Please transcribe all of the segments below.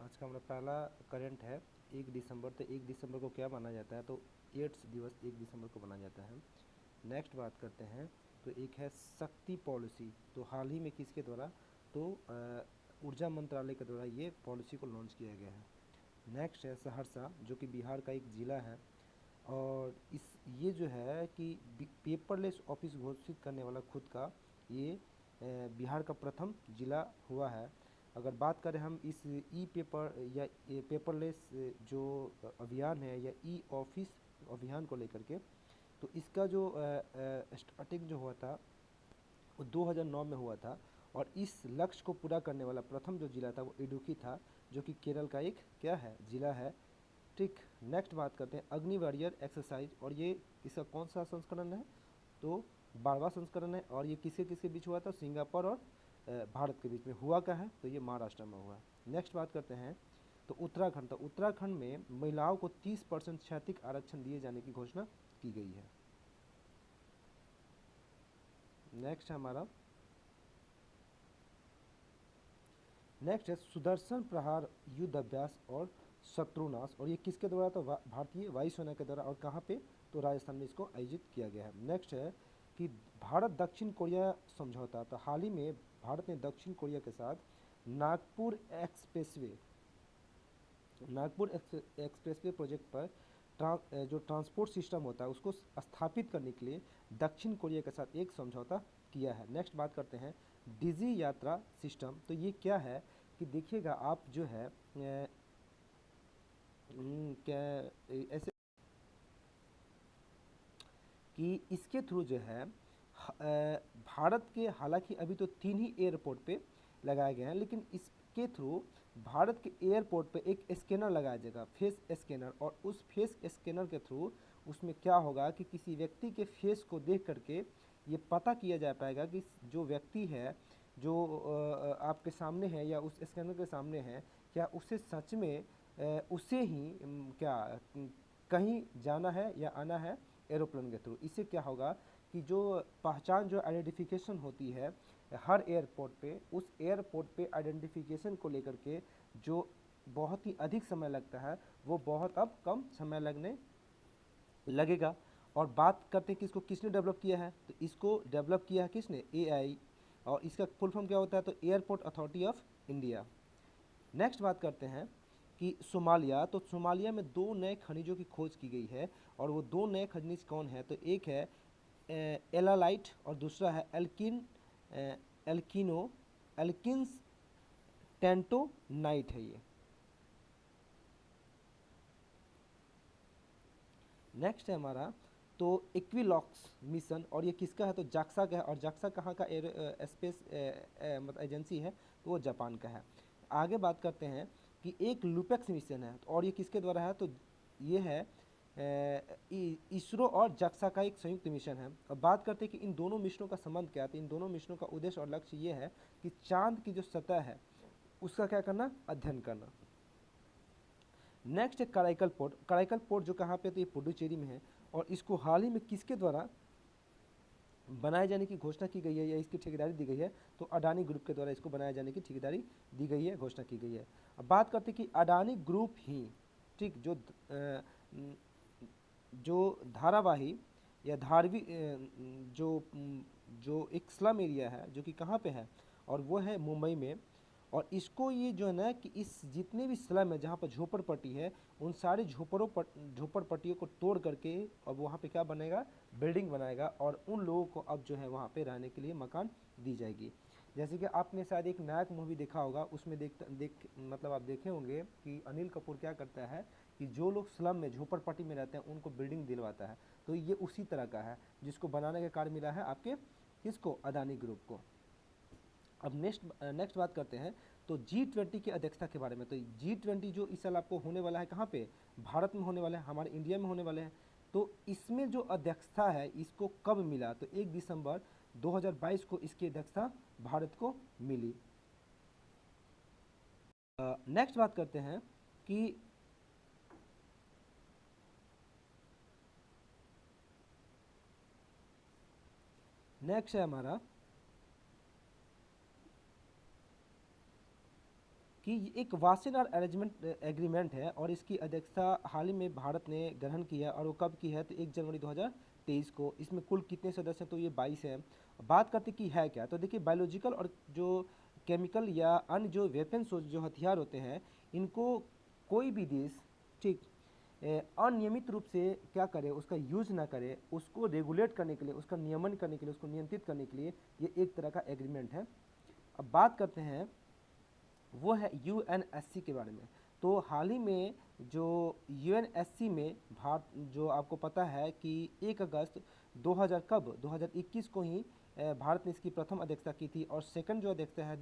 आज का हमारा पहला करंट है 1 दिसंबर। तो 1 दिसंबर को क्या माना जाता है? तो एड्स दिवस 1 दिसंबर को मनाया जाता है। नेक्स्ट बात करते हैं, तो एक है शक्ति पॉलिसी। तो हाल ही में किसके द्वारा? तो ऊर्जा मंत्रालय के द्वारा ये पॉलिसी को लॉन्च किया गया है। नेक्स्ट है सहरसा, जो कि बिहार का एक ज़िला है, और ये जो है कि पेपरलेस ऑफिस घोषित करने वाला खुद का ये बिहार का प्रथम जिला हुआ है। अगर बात करें हम इस ई पेपर या ये पेपरलेस जो अभियान है या ई ऑफिस अभियान को लेकर के, तो इसका जो स्टार्टिंग जो हुआ था वो 2009 में हुआ था, और इस लक्ष्य को पूरा करने वाला प्रथम जो जिला था वो इडुक्की था, जो कि केरल का एक क्या है, जिला है। ठीक। नेक्स्ट बात करते हैं अग्नि वॉरियर एक्सरसाइज, और ये इसका कौन सा संस्करण है? तो 12वां संस्करण है, और ये किसके किसके बीच हुआ था? सिंगापुर और भारत के बीच में हुआ क्या है? तो ये महाराष्ट्र में हुआ है। नेक्स्ट बात करते हैं, तो उत्तराखंड। तो उत्तराखंड में महिलाओं को 30% क्षैतिज आरक्षण दिए जाने की घोषणा की गई है। नेक्स्ट है हमारा, नेक्स्ट है सुदर्शन प्रहार युद्ध अभ्यास और शत्रुनाश, और ये किसके द्वारा? तो भारतीय वायुसेना के द्वारा, और कहाँ पे? तो राजस्थान में इसको आयोजित किया गया है। नेक्स्ट है कि भारत दक्षिण कोरिया समझौता। तो हाल ही में भारत ने दक्षिण कोरिया के साथ Nagpur expressway Nagpur expressway project पर जो ट्रांसपोर्ट सिस्टम होता है उसको स्थापित करने के लिए दक्षिण कोरिया के साथ एक समझौता किया है। नेक्स्ट बात करते हैं डिजी यात्रा सिस्टम। तो ये क्या है कि देखिएगा आप जो है क्या ऐसे कि इसके थ्रू जो है भारत के, हालांकि अभी तो 3 ही एयरपोर्ट पे लगाए गए हैं, लेकिन इसके थ्रू भारत के एयरपोर्ट पे एक स्कैनर लगाया जाएगा, फेस स्कैनर, और उस फेस स्कैनर के थ्रू उसमें क्या होगा कि किसी व्यक्ति के फेस को देख करके ये पता किया जा पाएगा कि जो व्यक्ति है जो आपके सामने है या उस स्कैनर के सामने है, क्या उसे सच में उसे ही क्या कहीं जाना है या आना है एरोप्लेन के थ्रू। इससे क्या होगा कि जो पहचान, जो आइडेंटिफिकेशन होती है हर एयरपोर्ट पे, उस एयरपोर्ट पे आइडेंटिफिकेशन को लेकर के जो बहुत ही अधिक समय लगता है वो बहुत अब कम समय लगने लगेगा। और बात करते हैं कि इसको किसने डेवलप किया है? तो इसको डेवलप किया है किसने? एआई। और इसका फुल फॉर्म क्या होता है? तो airport authority of India. Next बात करते हैं कि सोमालिया। तो सोमालिया में 2 नए खनिजों की खोज की गई है, और वो 2 नए खनिज कौन है? तो एक है एलालाइट और दूसरा है एल्किनो एल्किन्स टेंटोनाइट है ये। नेक्स्ट है हमारा, तो इक्विलॉक्स मिशन, और ये किसका है? तो जाक्सा का है, और जाक्सा कहाँ का स्पेस मतलब एजेंसी है? तो वो जापान का है। आगे बात करते हैं कि एक लुपेक्स मिशन है, और ये किसके द्वारा है? तो ये है इसरो और जाक्सा का एक संयुक्त मिशन है। अब बात करते हैं कि इन दोनों मिशनों का संबंध क्या है। तो इन दोनों मिशनों का उद्देश्य और लक्ष्य ये है कि चांद की जो सतह है उसका क्या करना? अध्ययन करना। नेक्स्ट है कराईकल पोर्ट। कराईकल पोर्ट जो कहाँ पे? तो ये पुडुचेरी में है, और इसको हाल ही में किसके द्वारा बनाए जाने की घोषणा की गई है या इसकी ठेकेदारी दी गई है? तो अडानी ग्रुप के द्वारा इसको बनाए जाने की ठेकेदारी दी गई है, घोषणा की गई है। अब बात करते हैं कि अडानी ग्रुप ही, ठीक, जो धारावाही या धारवी जो जो एक स्लम एरिया है जो कि कहाँ पे है, और वो है मुंबई में। और इसको ये जो है ना कि इस जितने भी स्लम है जहाँ पर झोपड़पट्टी है, उन सारे झोपड़पट्टियों को तोड़ करके अब वहाँ पे क्या बनेगा? बिल्डिंग बनाएगा, और उन लोगों को अब जो है वहाँ पे रहने के लिए मकान दी जाएगी। जैसे कि आपने शायद एक नायक मूवी देखा होगा, उसमें मतलब आप देखे होंगे कि अनिल कपूर क्या करता है कि जो लोग स्लम में झोपड़पट्टी में रहते हैं उनको बिल्डिंग दिलवाता है। तो ये उसी तरह का है जिसको बनाने का कार्य मिला है आपके किसको? अदानी ग्रुप को। अब नेक्स्ट बात करते हैं तो G20 की अध्यक्षता के बारे में। तो G20 जो इस साल आपको होने वाला है कहाँ पे? भारत में होने वाला है, हमारे इंडिया में होने वाले हैं। तो इसमें जो अध्यक्षता है इसको कब मिला? तो 1 दिसंबर 2022 को इसकी अध्यक्षता भारत को मिली। नेक्स्ट बात करते हैं कि नेक्स्ट है हमारा कि एक वासेनार अरेंजमेंट एग्रीमेंट है और इसकी अध्यक्षता हाल ही में भारत ने ग्रहण किया और वो कब की है, तो 1 जनवरी 2023 को। इसमें कुल कितने सदस्य हैं, तो ये 22 है। बात करते कि है क्या, तो देखिए बायोलॉजिकल और जो केमिकल या अन्य जो वेपन्स जो हथियार होते हैं, इनको कोई भी देश, ठीक, अनियमित रूप से क्या करे, उसका यूज ना करे, उसको रेगुलेट करने के लिए, उसका नियमन करने के लिए, उसको नियंत्रित करने के लिए ये एक तरह का एग्रीमेंट है। अब बात करते हैं वो है यूएनएससी के बारे में। तो हाल ही में जो यूएनएससी में भारत, जो आपको पता है कि 1 अगस्त 2000 कब 2021 को ही भारत ने इसकी प्रथम अध्यक्षता की थी और सेकंड जो अध्यक्षता है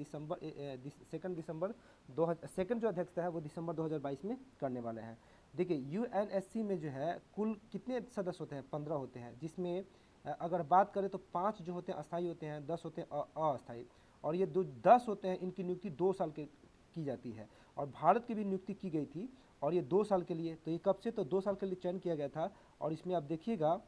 सेकंड जो अध्यक्षता है वो दिसंबर 2022 में करने वाले हैं। देखिए यूएनएससी में जो है कुल कितने सदस्य होते हैं, 15 होते हैं, जिसमें अगर बात करें तो 5 जो होते हैं अस्थायी होते हैं, 10 होते हैं अस्थायी, और ये 10 होते हैं, इनकी नियुक्ति 2 साल के की जाती है। और भारत की भी नियुक्ति की गई थी और ये 2 साल के लिए, तो ये कब से, तो 2 साल के लिए चयन किया गया था। और इसमें आप देखिएगा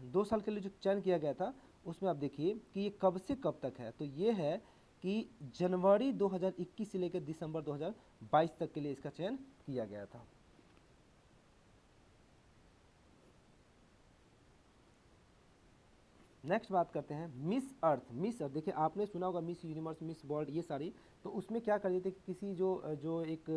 2 साल के लिए जो चयन किया गया था उसमें आप देखिए कि ये कब से कब तक है, तो ये है कि जनवरी 2021 से लेकर दिसंबर 2022 तक के लिए इसका चयन किया गया था। नेक्स्ट बात करते हैं मिस अर्थ। मिस अर्थ देखिए आपने सुना होगा मिस यूनिवर्स, मिस वर्ल्ड, ये सारी, तो उसमें क्या कर देते हैं कि किसी जो एक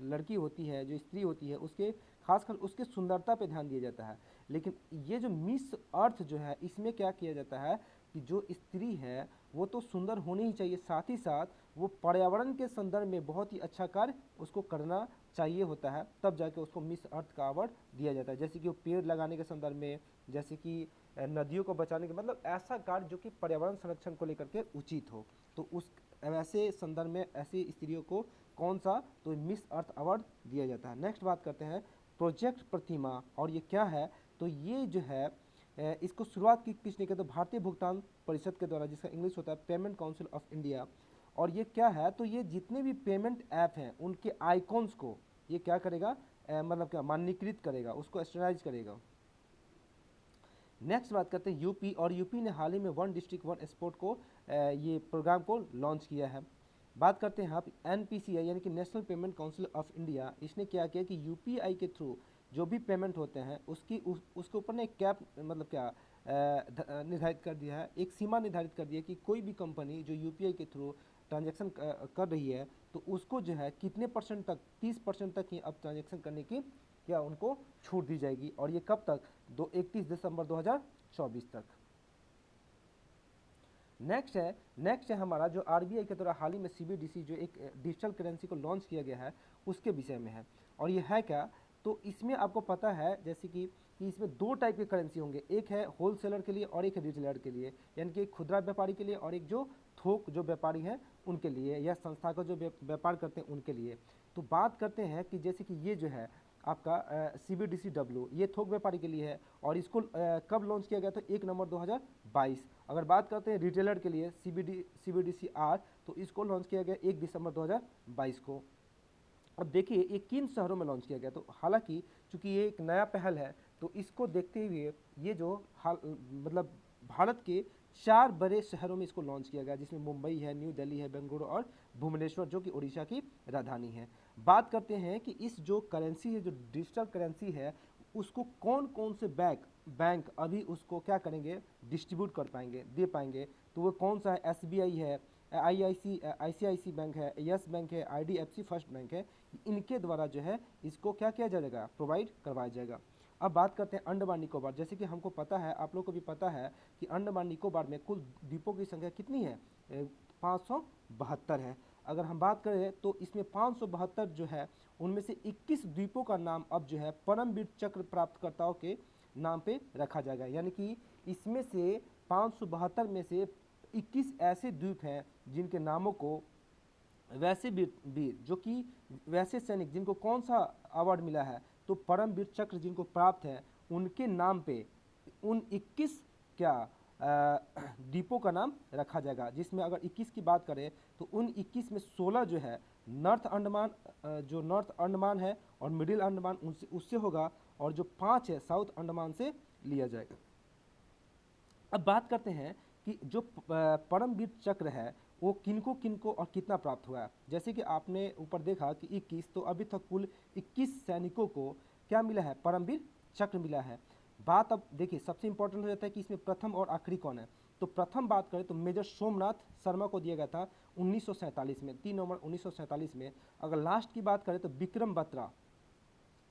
लड़की होती है, जो स्त्री होती है, उसके खासकर उसके सुंदरता पे ध्यान दिया जाता है। लेकिन ये जो मिस अर्थ जो है, इसमें क्या किया जाता है कि जो स्त्री है वो तो सुंदर होनी ही चाहिए, साथ ही साथ वो पर्यावरण के संदर्भ में बहुत ही अच्छा कार्य उसको करना चाहिए होता है, तब जाके उसको मिस अर्थ का अवार्ड दिया जाता है। जैसे कि वो पेड़ लगाने के संदर्भ में, जैसे कि नदियों को बचाने के, मतलब ऐसा कार्य जो कि पर्यावरण संरक्षण को लेकर के उचित हो, तो उस वैसे संदर्भ में ऐसी स्त्रियों को कौन सा, तो मिस अर्थ अवार्ड दिया जाता है। नेक्स्ट बात करते हैं प्रोजेक्ट प्रतिमा, और ये क्या है, तो ये जो है इसको शुरुआत की किसने की, तो भारतीय भुगतान परिषद के द्वारा, जिसका इंग्लिश होता है पेमेंट काउंसिल ऑफ इंडिया। और ये क्या है, तो ये जितने भी पेमेंट ऐप हैं उनके आइकॉन्स को ये क्या करेगा, मतलब क्या मानकीकृत करेगा, उसको स्टैंडर्डाइज करेगा। नेक्स्ट बात करते हैं यूपी, और यूपी ने हाल ही में 1 डिस्ट्रिक्ट 1 स्पोर्ट को ये प्रोग्राम को लॉन्च किया है। बात करते हैं आप एनपीसीआई यानी कि national payment council of India, इसने क्या किया कि यूपीआई के थ्रू जो भी पेमेंट होते हैं उसके ऊपर ने एक कैप, मतलब क्या निर्धारित कर दिया है, एक सीमा निर्धारित कर दिया है कि कोई भी कंपनी जो यूपीआई के थ्रू ट्रांजैक्शन कर रही है तो उसको जो है कितने परसेंट तक, 30% तक ही अब ट्रांजैक्शन करने की क्या उनको छूट दी जाएगी। और ये कब तक, 31 दिसंबर 2024 तक। नेक्स्ट है हमारा जो आरबीआई के द्वारा हाल ही में सीबीडीसी जो एक डिजिटल करेंसी को लॉन्च किया गया है उसके विषय में है। और ये है क्या, तो इसमें आपको पता है जैसे कि इसमें 2 टाइप के करेंसी होंगे, एक है होलसेलर के लिए और एक है रिटेलर के लिए, यानी कि एक खुदरा व्यापारी के लिए और एक जो थोक जो व्यापारी हैं उनके लिए, या संस्था का जो व्यापार करते हैं उनके लिए। तो बात करते हैं कि जैसे कि ये जो है आपका CBDCW, ये थोक व्यापारी के लिए है और इसको कब लॉन्च किया गया, तो 1 नवंबर 2022। अगर बात करते हैं रिटेलर के लिए CBDCR, तो इसको लॉन्च किया गया 1 दिसंबर 2022 को। अब देखिए ये किन शहरों में लॉन्च किया गया, तो हालांकि चूंकि ये एक नया पहल है तो इसको देखते हुए ये जो मतलब भारत के 4 बड़े शहरों में इसको लॉन्च किया गया, जिसमें मुंबई है, न्यू दिल्ली है, बेंगलुरु और भुवनेश्वर जो कि उड़ीसा की राजधानी है। बात करते हैं कि इस जो करेंसी है, जो डिजिटल करेंसी है, उसको कौन कौन से बैंक अभी उसको क्या करेंगे, डिस्ट्रीब्यूट कर पाएंगे, दे पाएंगे, तो वो कौन सा है, SBI है, ICICI बैंक है, यस बैंक है, IDFC फर्स्ट बैंक है, इनके द्वारा जो है इसको क्या किया जाएगा, प्रोवाइड करवाया जाएगा। अब बात करते हैं अंडमान निकोबार। जैसे कि हमको पता है, आप लोग को भी पता है कि अंडमान निकोबार में कुल द्वीपों की संख्या कितनी है, 572 है। अगर हम बात करें तो इसमें 572 जो है उनमें से 21 द्वीपों का नाम अब जो है परमवीर चक्र प्राप्तकर्ताओं के नाम पे रखा जाएगा, यानी कि इसमें से 572 में से 21 ऐसे द्वीप हैं जिनके नामों को वैसे वीर जो कि वैसे सैनिक जिनको कौन सा अवार्ड मिला है, तो परमवीर चक्र जिनको प्राप्त है उनके नाम पे उन 21 क्या द्वीपों का नाम रखा जाएगा। जिसमें अगर 21 की बात करें तो उन 21 में 16 जो है नॉर्थ अंडमान, जो नॉर्थ अंडमान है और मिडिल अंडमान उससे होगा, और जो 5 है साउथ अंडमान से लिया जाएगा। अब बात करते हैं कि जो परमवीर चक्र है वो किनको और कितना प्राप्त हुआ है। जैसे कि आपने ऊपर देखा कि 21, तो अभी तक कुल 21 सैनिकों को क्या मिला है, परमवीर चक्र मिला है। बात अब देखिए सबसे इंपॉर्टेंट हो जाता है कि इसमें प्रथम और आखिरी कौन है। तो प्रथम बात करें तो मेजर सोमनाथ शर्मा को दिया गया था 1947 में, 3 नवंबर 1947 में। अगर लास्ट की बात करें तो विक्रम बत्रा,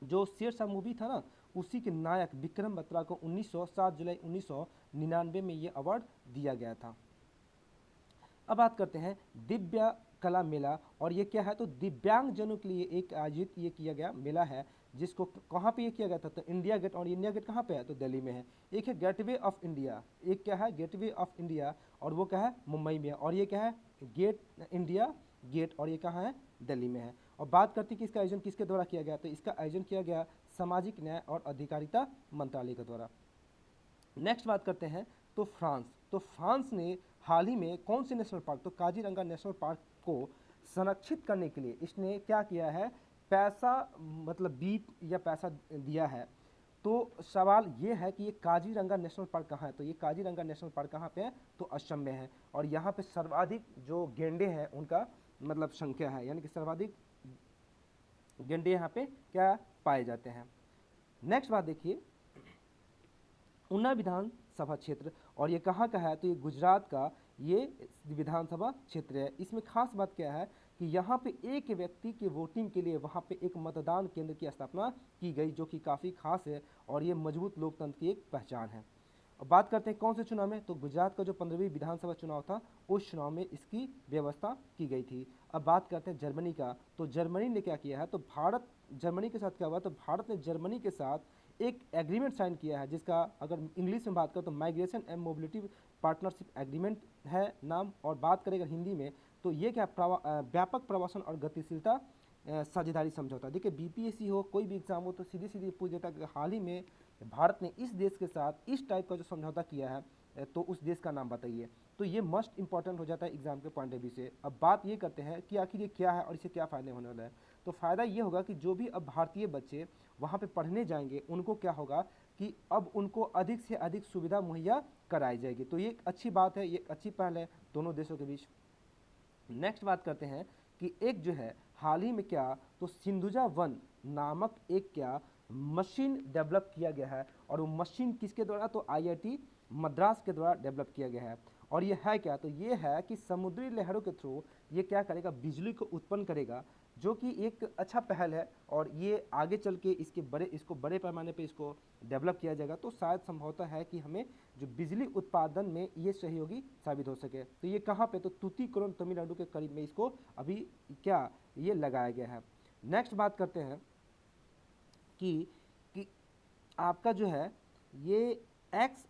जो शेरशाह मूवी था ना, उसी के नायक विक्रम बत्रा को 7 जुलाई 1999 में ये अवार्ड दिया गया था। अब बात करते हैं दिव्य कला मेला, और ये क्या है, तो दिव्यांग जनों के लिए एक आयोजित ये किया गया मेला है, जिसको कहाँ पे ये किया गया था, तो इंडिया गेट। और इंडिया गेट कहाँ पे है, तो दिल्ली में है। एक है गेटवे ऑफ इंडिया, एक क्या है गेटवे ऑफ इंडिया, और वो क्या है मुंबई में है। और ये क्या है गेट इंडिया गेट, और ये कहाँ है दिल्ली में है। और बात करते हैं कि इसका आयोजन किसके द्वारा किया गया, तो इसका आयोजन किया गया सामाजिक न्याय और अधिकारिता मंत्रालय के द्वारा। नेक्स्ट बात करते हैं तो फ्रांस। तो फ्रांस ने हाल ही में कौन से नेशनल पार्क, तो काजीरंगा नेशनल पार्क को संरक्षित करने के लिए इसने क्या किया है, पैसा मतलब बीट या पैसा दिया है। तो सवाल ये है कि ये काजीरंगा नेशनल पार्क कहाँ है, तो ये काजीरंगा नेशनल पार्क कहाँ पे है, तो असम में है। और यहाँ पे सर्वाधिक जो गेंडे हैं उनका मतलब संख्या है, यानी कि सर्वाधिक गेंडे यहाँ पे क्या पाए जाते हैं। नेक्स्ट बात देखिए ऊना विधानसभा क्षेत्र, और ये कहाँ का है, तो ये गुजरात का ये विधानसभा क्षेत्र है। इसमें खास बात क्या है कि यहाँ पे एक व्यक्ति के वोटिंग के लिए वहाँ पे एक मतदान केंद्र की स्थापना की गई, जो कि काफ़ी खास है और ये मजबूत लोकतंत्र की एक पहचान है। अब बात करते हैं कौन से चुनाव में, तो गुजरात का जो 15वीं विधानसभा चुनाव था उस चुनाव में इसकी व्यवस्था की गई थी। अब बात करते हैं जर्मनी का, तो जर्मनी ने क्या किया है, तो भारत जर्मनी के साथ क्या हुआ, तो भारत ने जर्मनी के साथ एक एग्रीमेंट साइन किया है, जिसका अगर इंग्लिश में बात करें तो migration and mobility partnership agreement है नाम। और बात करें अगर हिंदी में तो ये क्या व्यापक प्रवासन और गतिशीलता साझेदारी समझौता। देखिए बीपीएससी हो कोई भी एग्जाम हो तो सीधी सीधी पूछ देता है कि हाल ही में भारत ने इस देश के साथ इस टाइप का जो समझौता किया है तो उस देश का नाम बताइए। तो ये मस्ट इंपॉर्टेंट हो जाता है एग्जाम के पॉइंट ऑफ व्यू से। अब बात ये करते हैं कि आखिर ये क्या है और इससे क्या फ़ायदे होने वाला है। तो फ़ायदा ये होगा कि जो भी अब भारतीय बच्चे वहाँ पे पढ़ने जाएंगे उनको क्या होगा कि अब उनको अधिक से अधिक सुविधा मुहैया कराई जाएगी। तो ये एक अच्छी बात है, ये अच्छी पहल है दोनों देशों के बीच। नेक्स्ट बात करते हैं कि एक जो है हाल ही में क्या, तो सिंधुजा वन नामक एक क्या मशीन डेवलप किया गया है। और वो मशीन किसके द्वारा, तो आईआईटी मद्रास के द्वारा डेवलप किया गया है। और ये है क्या, तो ये है कि समुद्री लहरों के थ्रू ये क्या करेगा, बिजली को उत्पन्न करेगा, जो कि एक अच्छा पहल है। और ये आगे चल के इसको बड़े पैमाने पे इसको डेवलप किया जाएगा, तो शायद संभवतः है कि हमें जो बिजली उत्पादन में ये सहयोगी साबित हो सके। तो ये कहाँ पे, तो तूतीकोरन तमिलनाडु के करीब में इसको अभी क्या ये लगाया गया है। नेक्स्ट बात करते हैं कि आपका जो है ये एक्स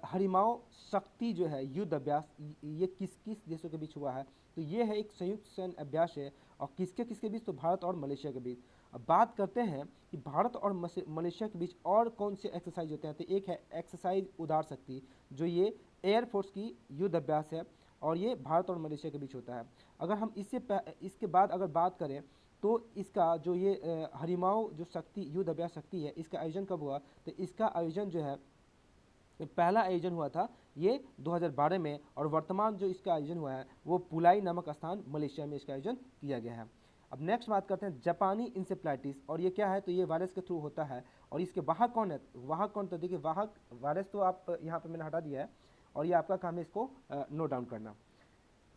हरिमाओ शक्ति जो है युद्ध अभ्यास, ये किस किस देशों के बीच हुआ है, तो ये है एक संयुक्त सैन्य अभ्यास है। और किसके किसके बीच, तो भारत और मलेशिया के बीच। अब बात करते हैं कि भारत और मलेशिया के बीच और कौन से एक्सरसाइज होते हैं, तो एक है एक्सरसाइज उदार शक्ति, जो ये एयरफोर्स की युद्ध अभ्यास है और ये भारत और मलेशिया के बीच होता है। अगर हम इसके बाद अगर बात करें तो इसका जो ये हरिमाओ जो शक्ति युद्ध अभ्यास शक्ति है, इसका आयोजन कब हुआ, तो इसका आयोजन जो है पहला आयोजन हुआ था ये 2012 में, और वर्तमान जो इसका आयोजन हुआ है वो पुलाई नामक स्थान मलेशिया में इसका आयोजन किया गया है। अब नेक्स्ट बात करते हैं जापानी इंसेफ्लाइटिस, और ये क्या है, तो ये वायरस के थ्रू होता है। और इसके वाहक कौन है, वाहक कौन, तो देखिए वाहक वायरस तो आप यहाँ पे मैंने हटा दिया है और ये आपका काम है इसको नोट डाउन करना।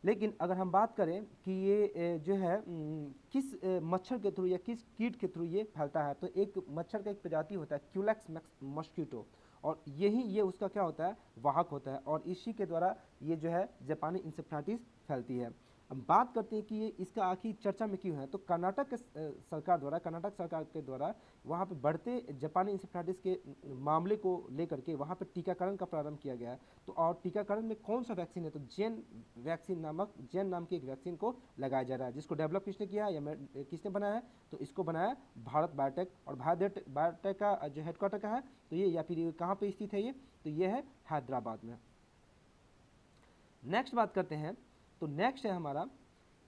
लेकिन अगर हम बात करें कि ये जो है किस मच्छर के थ्रू या किस कीट के थ्रू ये फैलता है, तो एक मच्छर का एक प्रजाति होता है क्यूलेक्स मॉस्किटो, और ये उसका क्या होता है, वाहक होता है। और इसी के द्वारा ये जो है जापानी इंसेफ्लाइटिस फैलती है। अब बात करते हैं कि ये इसका आखिर चर्चा में क्यों है, तो कर्नाटक सरकार के द्वारा वहाँ पे बढ़ते जापानी इंसेफ्लाइटिस के मामले को लेकर के वहाँ पे टीकाकरण का प्रारंभ किया गया है। तो और टीकाकरण में कौन सा वैक्सीन है, तो जेन नाम की एक वैक्सीन को लगाया जा रहा है, जिसको डेवलप किसने किया है या किसने बनाया है, तो इसको बनाया भारत बायोटेक। और भारत बायोटेक का जो हेडक्वार्टर का है, तो ये या फिर कहाँ पे स्थित है ये, तो ये है हैदराबाद में। नेक्स्ट बात करते हैं, तो नेक्स्ट है हमारा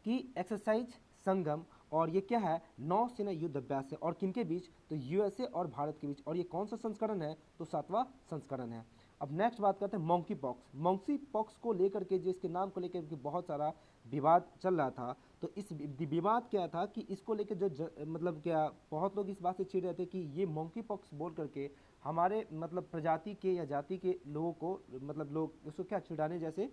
कि एक्सरसाइज संगम, और ये क्या है, नौसेना युद्ध अभ्यास है। और किनके बीच, तो यूएसए और भारत के बीच। और ये कौन सा संस्करण है, तो 7वां संस्करण है। अब नेक्स्ट बात करते हैं मंकी पॉक्स। मंकी पॉक्स को लेकर के, जो इसके नाम को लेकर के बहुत सारा विवाद चल रहा था, तो इस विवाद क्या था कि इसको लेकर मतलब क्या बहुत लोग इस बात से चिढ़ रहे थे कि ये मंकी पॉक्स बोल करके हमारे मतलब प्रजाति के या जाति के लोगों को, मतलब लोग उसको क्या चिढ़ाने जैसे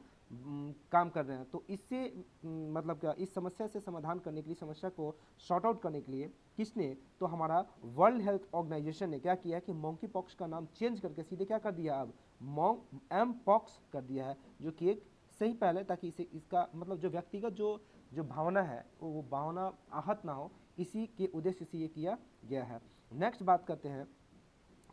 काम कर रहे हैं। तो इससे मतलब क्या, इस समस्या से समाधान करने के लिए, समस्या को सॉर्ट आउट करने के लिए किसने, तो हमारा वर्ल्ड हेल्थ ऑर्गेनाइजेशन ने क्या किया है कि मंकी पॉक्स का नाम चेंज करके सीधे क्या कर दिया, अब एम पॉक्स कर दिया है, जो कि एक सही पहल है, ताकि इसे इसका मतलब जो व्यक्तिगत जो भावना है वो भावना आहत ना हो, इसी के उद्देश्य से ये किया गया है। नेक्स्ट बात करते हैं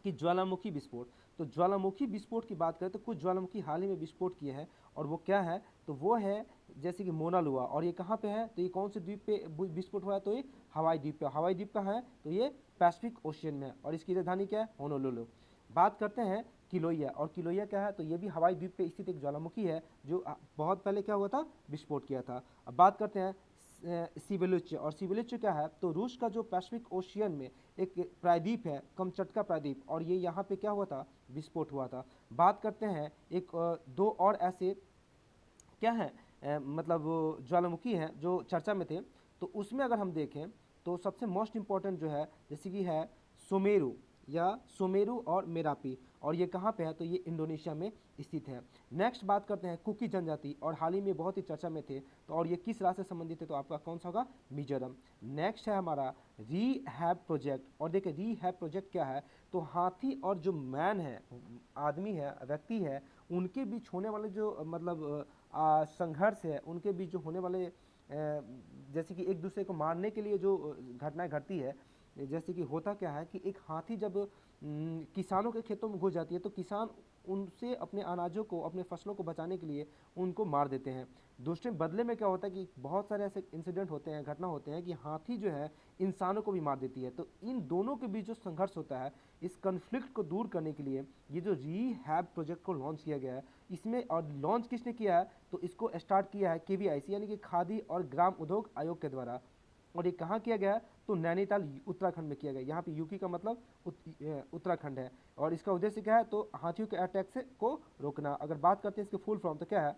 कि ज्वालामुखी विस्फोट। तो ज्वालामुखी विस्फोट की बात करें तो कुछ ज्वालामुखी हाल ही में विस्फोट किए हैं, और वो क्या है, तो वो है जैसे कि मोना लुआ, और ये कहाँ पे है, तो ये कौन से द्वीप पे विस्फोट हुआ है, तो ये हवाई द्वीप पे। हवाई द्वीप कहाँ है, तो ये पैसिफिक ओशियन में है, और इसकी राजधानी क्या है, होनोलुलु। बात करते हैं किलोइया, और किलोइया क्या है, तो ये भी हवाई द्वीप पे स्थित एक ज्वालामुखी है, जो बहुत पहले क्या हुआ था, विस्फोट किया था। अब बात करते हैं सिविलुच्च, और सिविलुच्च क्या है, तो रूस का जो पैसिफिक ओशियन में एक प्रायद्वीप है, कमचटका प्रायद्वीप, और ये यहाँ पे क्या हुआ था, विस्फोट हुआ था। बात करते हैं एक दो और ऐसे क्या है मतलब ज्वालामुखी हैं जो चर्चा में थे, तो उसमें अगर हम देखें तो सबसे मोस्ट इम्पॉर्टेंट जो है जैसे कि है सुमेरु, या सुमेरु और मेरापी, और ये कहाँ पे है, तो ये इंडोनेशिया में स्थित है। नेक्स्ट बात करते हैं कुकी जनजाति, और हाल ही में बहुत ही चर्चा में थे, तो और ये किस राज्य से संबंधित है, तो आपका कौन सा होगा, मिजोरम। नेक्स्ट है हमारा रीहैब प्रोजेक्ट, और देखिए रीहैब प्रोजेक्ट क्या है, तो हाथी और जो मैन है, आदमी है, व्यक्ति है, उनके बीच होने वाले जो मतलब संघर्ष है, उनके बीच जो होने वाले जैसे कि एक दूसरे को मारने के लिए जो घटनाएं घटती है, जैसे कि होता क्या है कि एक हाथी जब किसानों के खेतों में घुस जाती है, तो किसान उनसे अपने अनाजों को, अपने फसलों को बचाने के लिए उनको मार देते हैं। दूसरे बदले में क्या होता है कि बहुत सारे ऐसे इंसिडेंट होते हैं, घटना होते हैं कि हाथी जो है इंसानों को भी मार देती है। तो इन दोनों के बीच जो संघर्ष होता है, इस कन्फ्लिक्ट को दूर करने के लिए ये जो रीहैब प्रोजेक्ट को लॉन्च किया गया है, इसमें और लॉन्च किसने किया है, तो इसको स्टार्ट किया है केवीआईसी यानी कि खादी और ग्राम उद्योग आयोग के द्वारा। और ये कहाँ किया गया है, तो नैनीताल उत्तराखंड में किया गया। यहाँ पे यूपी का मतलब उत्तराखंड है, और इसका उद्देश्य क्या है, तो हाथियों के अटैक से को रोकना। अगर बात करते हैं इसके फुल फॉर्म, तो क्या है,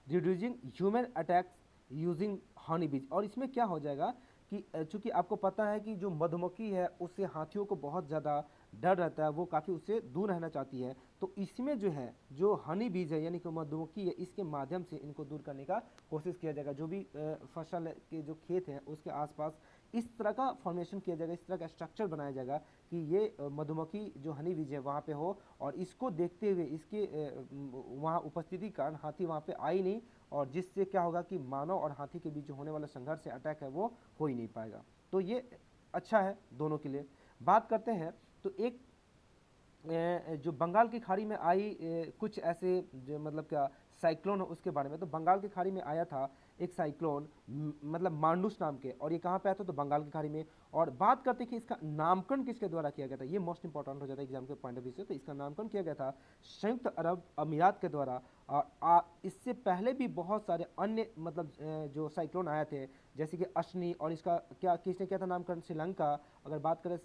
reducing human attacks using Honey बीज। और इसमें क्या हो जाएगा कि चूंकि आपको पता है कि जो मधुमक्खी है उससे हाथियों को बहुत ज़्यादा डर रहता है, वो काफ़ी उससे दूर रहना चाहती है, तो इसमें जो है जो हनी बीज है यानी कि मधुमक्खी है, इसके माध्यम से इनको दूर करने का कोशिश किया जाएगा। जो भी फसल के जो खेत हैं उसके आसपास इस तरह का फॉर्मेशन किया जाएगा, इस तरह का स्ट्रक्चर बनाया जाएगा कि ये मधुमक्खी जो हनी बीज है वहाँ पे हो, और इसको देखते हुए इसके वहाँ उपस्थिति के कारण हाथी वहाँ पे आई नहीं, और जिससे क्या होगा कि मानव और हाथी के बीच जो होने वाला संघर्ष है, अटैक है, वो हो ही नहीं पाएगा। तो ये अच्छा है दोनों के लिए। बात करते हैं तो एक जो बंगाल की खाड़ी में आई कुछ ऐसे जो मतलब क्या साइक्लोन है उसके बारे में। तो बंगाल की खाड़ी में आया था एक साइक्लोन मतलब मांडूस नाम के, और ये कहाँ पे आया था, तो बंगाल की खाड़ी में। और बात करते हैं कि इसका नामकरण किसके द्वारा किया गया था, ये मोस्ट इंपॉर्टेंट हो जाता है एग्जाम के पॉइंट ऑफ व्यू से। तो इसका नामकरण किया गया था संयुक्त अरब अमीरात के द्वारा। और इससे पहले भी बहुत सारे अन्य मतलब जो साइक्लोन आए थे, जैसे कि अश्नी, और इसका क्या किसने किया था नामकरण, श्रीलंका। अगर बात करें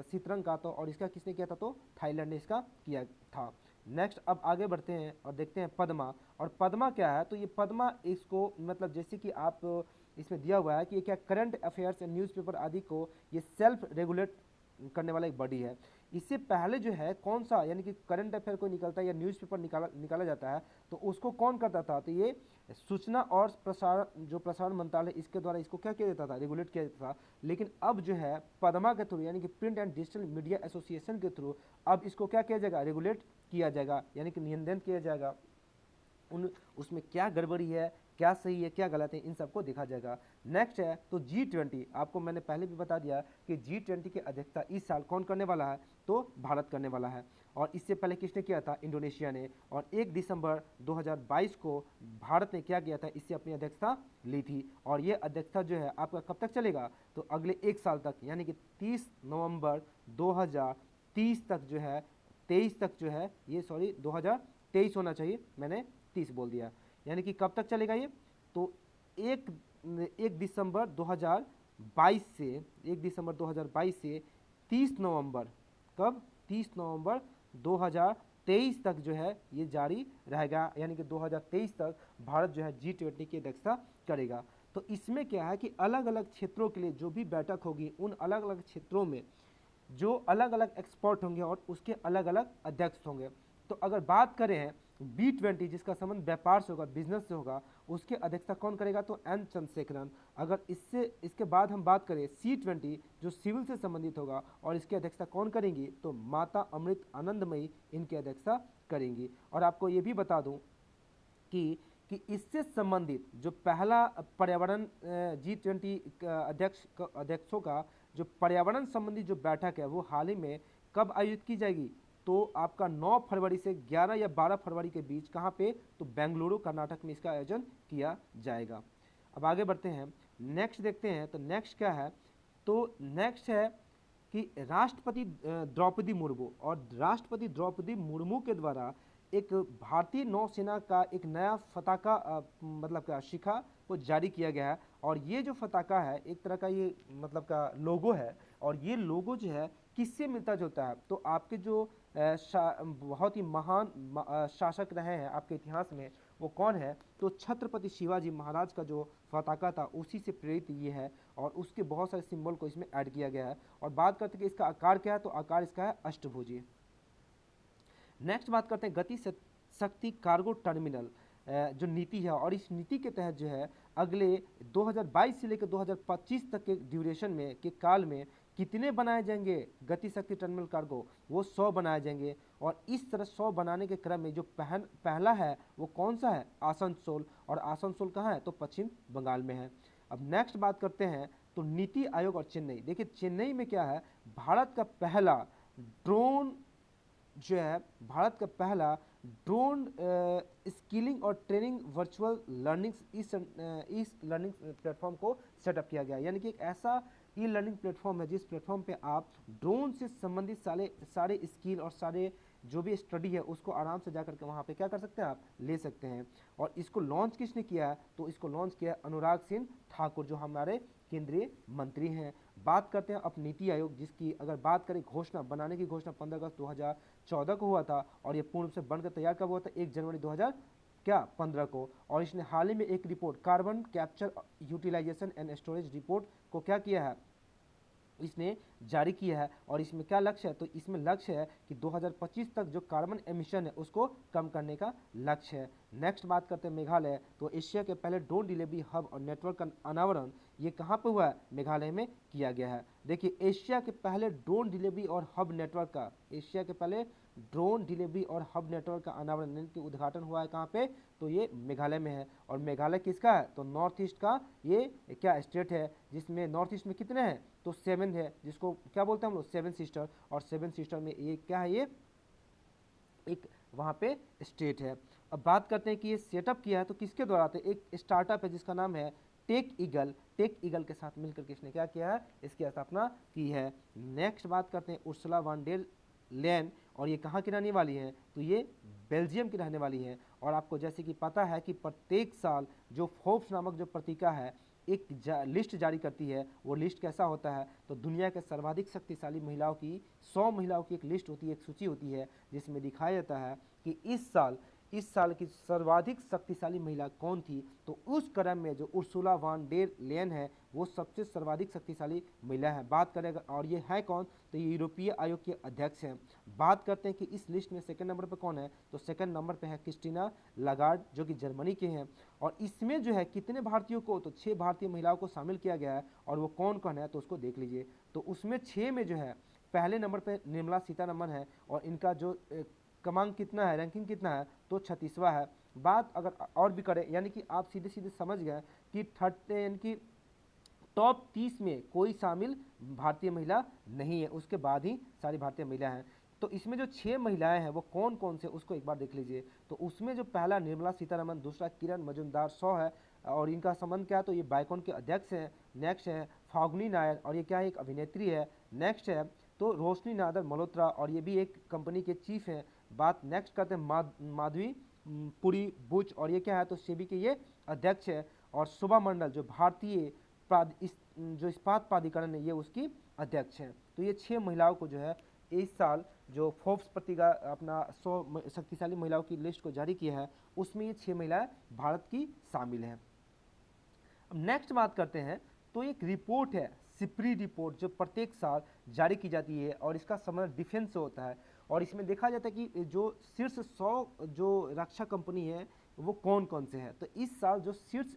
सीतरंग का, तो और इसका किसने किया था, तो थाईलैंड ने इसका किया था। नेक्स्ट अब आगे बढ़ते हैं और देखते हैं पद्मा। और पद्मा क्या है, तो ये पद्मा इसको मतलब जैसे कि आप इसमें दिया हुआ है कि ये क्या करंट अफेयर्स न्यूज़पेपर आदि को ये सेल्फ रेगुलेट करने वाला एक बॉडी है। इससे पहले जो है कौन सा यानी कि करंट अफेयर को निकलता है या न्यूज़पेपर निकाला जाता है, तो उसको कौन करता था, तो ये सूचना और प्रसारण जो प्रसारण मंत्रालय इसके द्वारा इसको क्या किया जाता था, रेगुलेट किया जाता था। लेकिन अब जो है पद्मा के थ्रू यानी कि print and digital media association के थ्रू अब इसको क्या किया जाएगा, रेगुलेट किया जाएगा, यानी कि नियंत्रण किया जाएगा। उसमें क्या गड़बड़ी है, क्या सही है, क्या गलत है, इन सबको देखा जाएगा। नेक्स्ट है तो G20। आपको मैंने पहले भी बता दिया कि G20 की अध्यक्षता इस साल कौन करने वाला है, तो भारत करने वाला है। और इससे पहले किसने किया था, इंडोनेशिया ने। और 1 दिसंबर 2022 को भारत ने क्या किया था, इससे अपनी अध्यक्षता ली थी। और ये अध्यक्षता जो है आपका कब तक चलेगा, तो अगले 1 साल तक, यानी कि 30 नवंबर 2030 तक जो है, 23 तक जो है ये, सॉरी 2023 होना चाहिए, मैंने 30 बोल दिया। यानी कि कब तक चलेगा ये, तो 1 दिसंबर 2022 से 1 दिसंबर 2022 से 30 नवंबर, कब, 30 नवंबर 2023 2023 तक जो है ये जारी रहेगा, यानी कि 2023 तक भारत जो है G20 की अध्यक्षता करेगा। तो इसमें क्या है कि अलग अलग क्षेत्रों के लिए जो भी बैठक होगी उन अलग अलग क्षेत्रों में जो अलग अलग एक्सपर्ट होंगे और उसके अलग अलग अध्यक्ष होंगे। तो अगर बात करें B20 जिसका संबंध व्यापार से होगा, बिजनेस से होगा, उसके अध्यक्षता कौन करेगा? तो एन चंद्रशेखरन। अगर इसके बाद हम बात करें C20 जो सिविल से संबंधित होगा और इसकी अध्यक्षता कौन करेंगी? तो माता अमृत आनंदमयी इनकी अध्यक्षता करेंगी। और आपको ये भी बता दूं कि इससे संबंधित जो पहला पर्यावरण G20 अध्यक्षों का जो पर्यावरण संबंधी जो बैठक है वो हाल ही में कब आयोजित की जाएगी? तो आपका 9 फरवरी से 11 या 12 फरवरी के बीच कहाँ पे? तो बेंगलुरु कर्नाटक में इसका आयोजन किया जाएगा। अब आगे बढ़ते हैं, नेक्स्ट देखते हैं। तो नेक्स्ट क्या है? तो नेक्स्ट है कि राष्ट्रपति द्रौपदी मुर्मू, और राष्ट्रपति द्रौपदी मुर्मू के द्वारा एक भारतीय नौसेना का एक नया पताका मतलब का शिखा वो जारी किया गया है। और ये जो पताका है एक तरह का ये मतलब का लोगो है, और ये लोगो जो है किससे मिलता जुलता है? तो आपके जो बहुत ही महान शासक रहे हैं आपके इतिहास में वो कौन है? तो छत्रपति शिवाजी महाराज का जो पताका था उसी से प्रेरित ये है, और उसके बहुत सारे सिंबल को इसमें ऐड किया गया है। और बात करते हैं कि इसका आकार क्या है? तो आकार इसका है अष्टभुजीय। नेक्स्ट बात करते हैं गति शक्ति कार्गो टर्मिनल जो नीति है, और इस नीति के तहत जो है अगले 2022 से लेकर 2025 तक के ड्यूरेशन में के काल में कितने बनाए जाएंगे गति शक्ति टर्मिनल कार्गो? वो 100 बनाए जाएंगे। और इस तरह 100 बनाने के क्रम में जो पहला है वो कौन सा है? आसनसोल। और आसनसोल कहाँ है? तो पश्चिम बंगाल में है। अब नेक्स्ट बात करते हैं तो नीति आयोग और चेन्नई। देखिए चेन्नई में क्या है, भारत का पहला ड्रोन जो है, भारत का पहला ड्रोन स्किलिंग और ट्रेनिंग वर्चुअल लर्निंग इस लर्निंग प्लेटफॉर्म को सेटअप किया गया। यानी कि एक ऐसा ई लर्निंग प्लेटफॉर्म है जिस प्लेटफॉर्म पे आप ड्रोन से संबंधित सारे स्किल और सारे जो भी स्टडी है उसको आराम से जाकर के वहाँ पे क्या कर सकते हैं? आप ले सकते हैं। और इसको लॉन्च किसने किया है? तो इसको लॉन्च किया अनुराग सिंह ठाकुर जो हमारे केंद्रीय मंत्री हैं। बात करते हैं अब नीति आयोग, जिसकी अगर बात करें घोषणा बनाने की घोषणा 15 अगस्त 2014 को हुआ था, और ये पूर्ण से बनकर तैयार कब हुआ था? 1 जनवरी 2015 को। और इसने हाल ही में एक report carbon capture utilisation and storage report को क्या किया है? इसने जारी किया है। और इसमें क्या लक्ष्य है? तो इसमें लक्ष्य है कि 2025 तक जो कार्बन एमिशन है उसको कम करने का लक्ष्य है। नेक्स्ट बात करते हैं मेघालय। तो एशिया के पहले ड्रोन डिलीवरी हब और नेटवर्क का अनावरण ये कहाँ पर हुआ है? मेघालय में किया गया है। देखिए एशिया के पहले ड्रोन डिलीवरी और हब नेटवर्क का, एशिया के पहले ड्रोन डिलीवरी और हब नेटवर्क का अनावरण के उद्घाटन हुआ है कहाँ पे? तो ये मेघालय में है। और मेघालय किसका है? तो नॉर्थ ईस्ट का ये क्या स्टेट है जिसमें नॉर्थ ईस्ट में कितने हैं? तो 7 है, जिसको क्या बोलते हैं हम लोग? 7 सिस्टर। और 7 सिस्टर में ये क्या है? ये एक वहाँ पे स्टेट है। अब बात करते हैं कि ये सेटअप किया है तो किसके द्वारा? तो एक स्टार्टअप है जिसका नाम है टेक ईगल। टेक ईगल के साथ मिलकर किसने क्या किया है? इसकी स्थापना की है। नेक्स्ट बात करते हैं उर्सुला वॉन डेर लेयन, और ये कहाँ की रहने वाली है? तो ये बेल्जियम की रहने वाली है। और आपको जैसे कि पता है कि प्रत्येक साल जो फोर्ब्स नामक जो पत्रिका है एक लिस्ट जारी करती है, वो लिस्ट कैसा होता है? तो दुनिया के सर्वाधिक शक्तिशाली महिलाओं की 100 महिलाओं की एक लिस्ट होती है, एक सूची होती है, जिसमें दिखाया जाता है कि इस साल की सर्वाधिक शक्तिशाली महिला कौन थी। तो उस क्रम में जो उर्सुला वॉन डेर लेयन है वो सबसे सर्वाधिक शक्तिशाली महिला है। बात करें और ये है कौन? तो ये यूरोपीय आयोग के अध्यक्ष हैं। बात करते हैं कि इस लिस्ट में सेकंड नंबर पर कौन है? तो सेकंड नंबर पे है क्रिस्टीना लागार्ड जो कि जर्मनी के हैं। और इसमें जो है कितने भारतीयों को? तो 6 भारतीय महिलाओं को शामिल किया गया है। और वो कौन कौन है? तो उसको देख लीजिए। तो उसमें 6 में जो है पहले नंबर पर निर्मला सीतारमण है, और इनका जो क्रमांक कितना है, रैंकिंग कितना है? तो 36वां है। बात अगर और भी करें, यानी कि आप सीधे सीधे समझ गए कि यानी टॉप 30 में कोई शामिल भारतीय महिला नहीं है, उसके बाद ही सारी भारतीय महिला हैं। तो इसमें जो 6 महिलाएं हैं वो कौन कौन से, उसको एक बार देख लीजिए। तो उसमें जो पहला निर्मला सीतारमण, दूसरा किरण मजूमदार 100 है, और इनका संबंध क्या है? तो ये बाइकॉन के अध्यक्ष हैं। नेक्स्ट है फाल्गुनी नायर, और ये क्या है? एक अभिनेत्री है। नेक्स्ट है तो रोशनी नादर मल्होत्रा, और ये भी एक कंपनी के चीफ हैं। बात नेक्स्ट करते हैं माधवी पुरी बुच, और ये क्या है? तो सेबी के ये अध्यक्ष है। और शुभा मंडल जो भारतीय जो इस्पात प्राधिकरण है ये उसकी अध्यक्ष है। तो ये 6 महिलाओं को जो है इस साल जो फोर्ब्स पत्रिका अपना 100 शक्तिशाली महिलाओं की लिस्ट को जारी किया है, उसमें ये 6 महिलाएं भारत की शामिल हैं। अब नेक्स्ट बात करते हैं, तो एक रिपोर्ट है सिप्री रिपोर्ट, जो प्रत्येक साल जारी की जाती है और इसका संबंध डिफेंस से होता है, और इसमें देखा जाता है कि जो शीर्ष 100 जो रक्षा कंपनी है वो कौन कौन से हैं। तो इस साल जो शीर्ष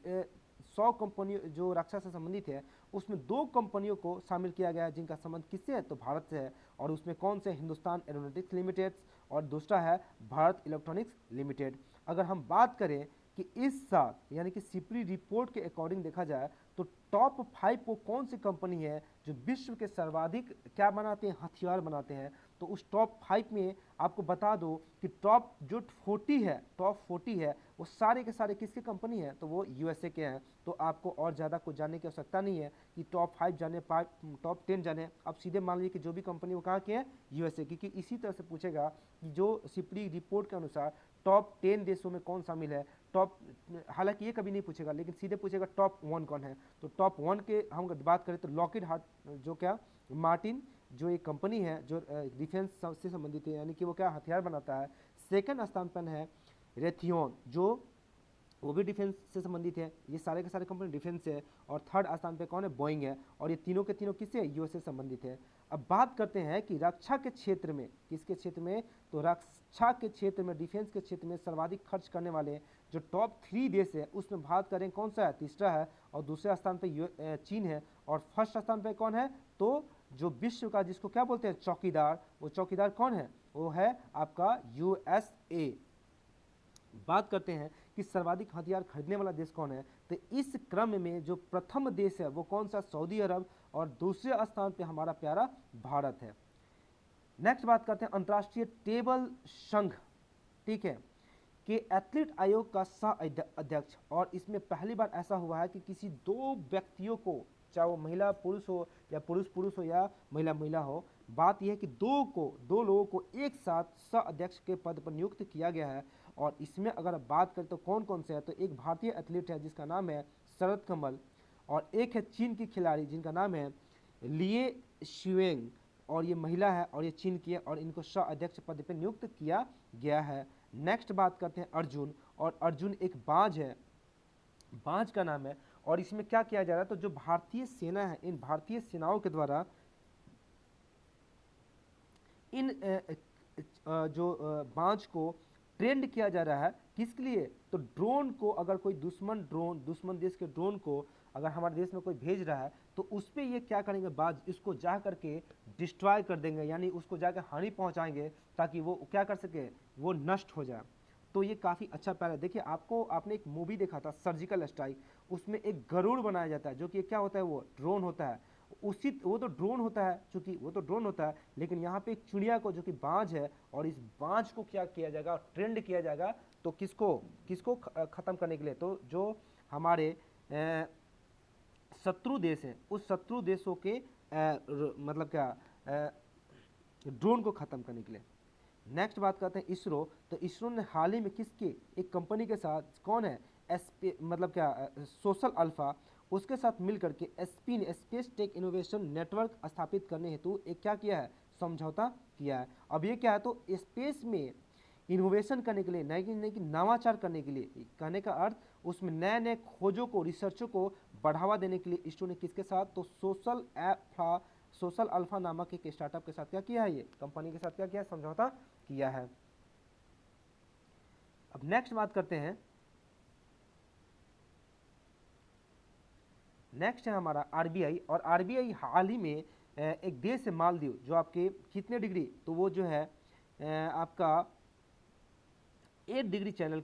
100 कंपनी जो रक्षा से संबंधित है, उसमें 2 कंपनियों को शामिल किया गया है जिनका संबंध किससे है, तो भारत से है। और उसमें कौन से, हिंदुस्तान एरोनॉटिक्स लिमिटेड और दूसरा है भारत इलेक्ट्रॉनिक्स लिमिटेड। अगर हम बात करें कि इस साल यानी कि सिप्री रिपोर्ट के अकॉर्डिंग देखा जाए तो टॉप 5 वो कौन सी कंपनी है जो विश्व के सर्वाधिक क्या बनाते हैं, हथियार बनाते हैं। तो उस टॉप 5 में आपको बता दो कि टॉप जो 40 है, टॉप 40 है, वो सारे के सारे किसके कंपनी है, तो वो यूएसए के हैं। तो आपको और ज़्यादा कुछ जानने की आवश्यकता नहीं है कि टॉप 5 जाने, टॉप 10 जाने, आप सीधे मान लीजिए कि जो भी कंपनी वो कहाँ की है, यूएसए की। क्योंकि इसी तरह से पूछेगा कि जो सिप्री रिपोर्ट के अनुसार टॉप 10 देशों में कौन शामिल है, टॉप, हालांकि ये कभी नहीं पूछेगा, लेकिन सीधे पूछेगा टॉप 1 कौन है। तो टॉप 1 के हम बात करें तो लॉकहीड जो क्या मार्टिन जो एक कंपनी है जो डिफेंस से संबंधित है, यानी कि वो क्या हथियार बनाता है। सेकंड स्थान पर है रेथियन, जो वो भी डिफेंस से संबंधित है। ये सारे के सारे कंपनी डिफेंस है। और थर्ड स्थान पे कौन है, बोइंग है। और ये तीनों के तीनों किससे, यूएस से संबंधित है। अब बात करते हैं कि रक्षा के क्षेत्र में, किसके क्षेत्र में, तो रक्षा के क्षेत्र में, डिफेंस के क्षेत्र में सर्वाधिक खर्च करने वाले जो टॉप 3 देश है, उसमें बात करें कौन सा है, तीसरा है। और दूसरे स्थान पे चीन है। और फर्स्ट स्थान पे कौन है, तो जो विश्व का जिसको क्या बोलते हैं चौकीदार, वो चौकीदार कौन है, वो है आपका यूएसए। बात करते हैं कि सर्वाधिक हथियार खरीदने वाला देश कौन है, तो इस क्रम में जो प्रथम देश है वो कौन सा, सऊदी अरब। और दूसरे स्थान पे हमारा प्यारा भारत है। नेक्स्ट बात करते हैं अंतर्राष्ट्रीय टेबल संघ, ठीक है, कि एथलीट आयोग का सह अध्यक्ष। और इसमें पहली बार ऐसा हुआ है कि किसी 2 व्यक्तियों को, चाहे वो महिला पुरुष हो या पुरुष पुरुष हो या महिला महिला हो, बात यह है कि 2 लोगों को एक साथ सह अध्यक्ष के पद पर नियुक्त किया गया है। और इसमें अगर बात करें तो कौन कौन से है, तो एक भारतीय एथलीट है जिसका नाम है शरद कमल, और एक है चीन की खिलाड़ी जिनका नाम है लिए शिवेंग, और ये महिला है और ये चीन की है, और इनको सह अध्यक्ष पद पर नियुक्त किया गया है। नेक्स्ट बात करते हैं अर्जुन, और अर्जुन एक बाज है, बाज का नाम है। और इसमें क्या किया जा रहा है, तो जो भारतीय सेना है, इन भारतीय सेनाओं के द्वारा इन जो बाज को ट्रेंड किया जा रहा है, किसके लिए, तो ड्रोन को, अगर कोई दुश्मन देश के ड्रोन को अगर हमारे देश में कोई भेज रहा है, तो उस पर ये क्या करेंगे, बाज इसको जा करके डिस्ट्रॉय कर देंगे, यानी उसको जाकर हानि पहुंचाएंगे, ताकि वो क्या कर सके, वो नष्ट हो जाए। तो ये काफ़ी अच्छा प्यार है। देखिए आपने एक मूवी देखा था सर्जिकल स्ट्राइक, उसमें एक गरुड़ बनाया जाता है, जो कि क्या होता है, वो ड्रोन होता है। वो तो ड्रोन होता है, चूंकि वो तो ड्रोन होता है, लेकिन यहाँ पे एक चिड़िया को, जो कि बाज है, और इस बाज को क्या किया जाएगा, ट्रेंड किया जाएगा, तो किसको खत्म करने के लिए, तो जो हमारे शत्रु देश हैं, उस शत्रु देशों के मतलब क्या ड्रोन को खत्म करने के लिए। नेक्स्ट बात करते हैं इसरो, तो इसरो ने हाल ही में किसके, एक कंपनी के साथ, कौन है, मतलब क्या, सोशल अल्फा, उसके साथ मिलकर के spin space tech innovation network स्थापित करने हेतु एक क्या किया है, समझौता किया है। अब ये क्या है, तो स्पेस में इनोवेशन करने के लिए, नए नवाचार करने के लिए, कहने का अर्थ उसमें नए नए खोजों को, रिसर्चों को बढ़ावा देने के लिए इसरो ने किसके साथ, तो सोशल अल्फा नामक एक स्टार्टअप के साथ क्या किया है, ये कंपनी के साथ क्या किया है, समझौता किया है। अब नेक्स्ट बात करते हैं, नेक्स्ट है हमारा आरबीआई। और आरबीआई हाल ही में एक देश है मालदीव, जो आपके कितने डिग्री, तो वो जो है आपका 8 डिग्री चैनल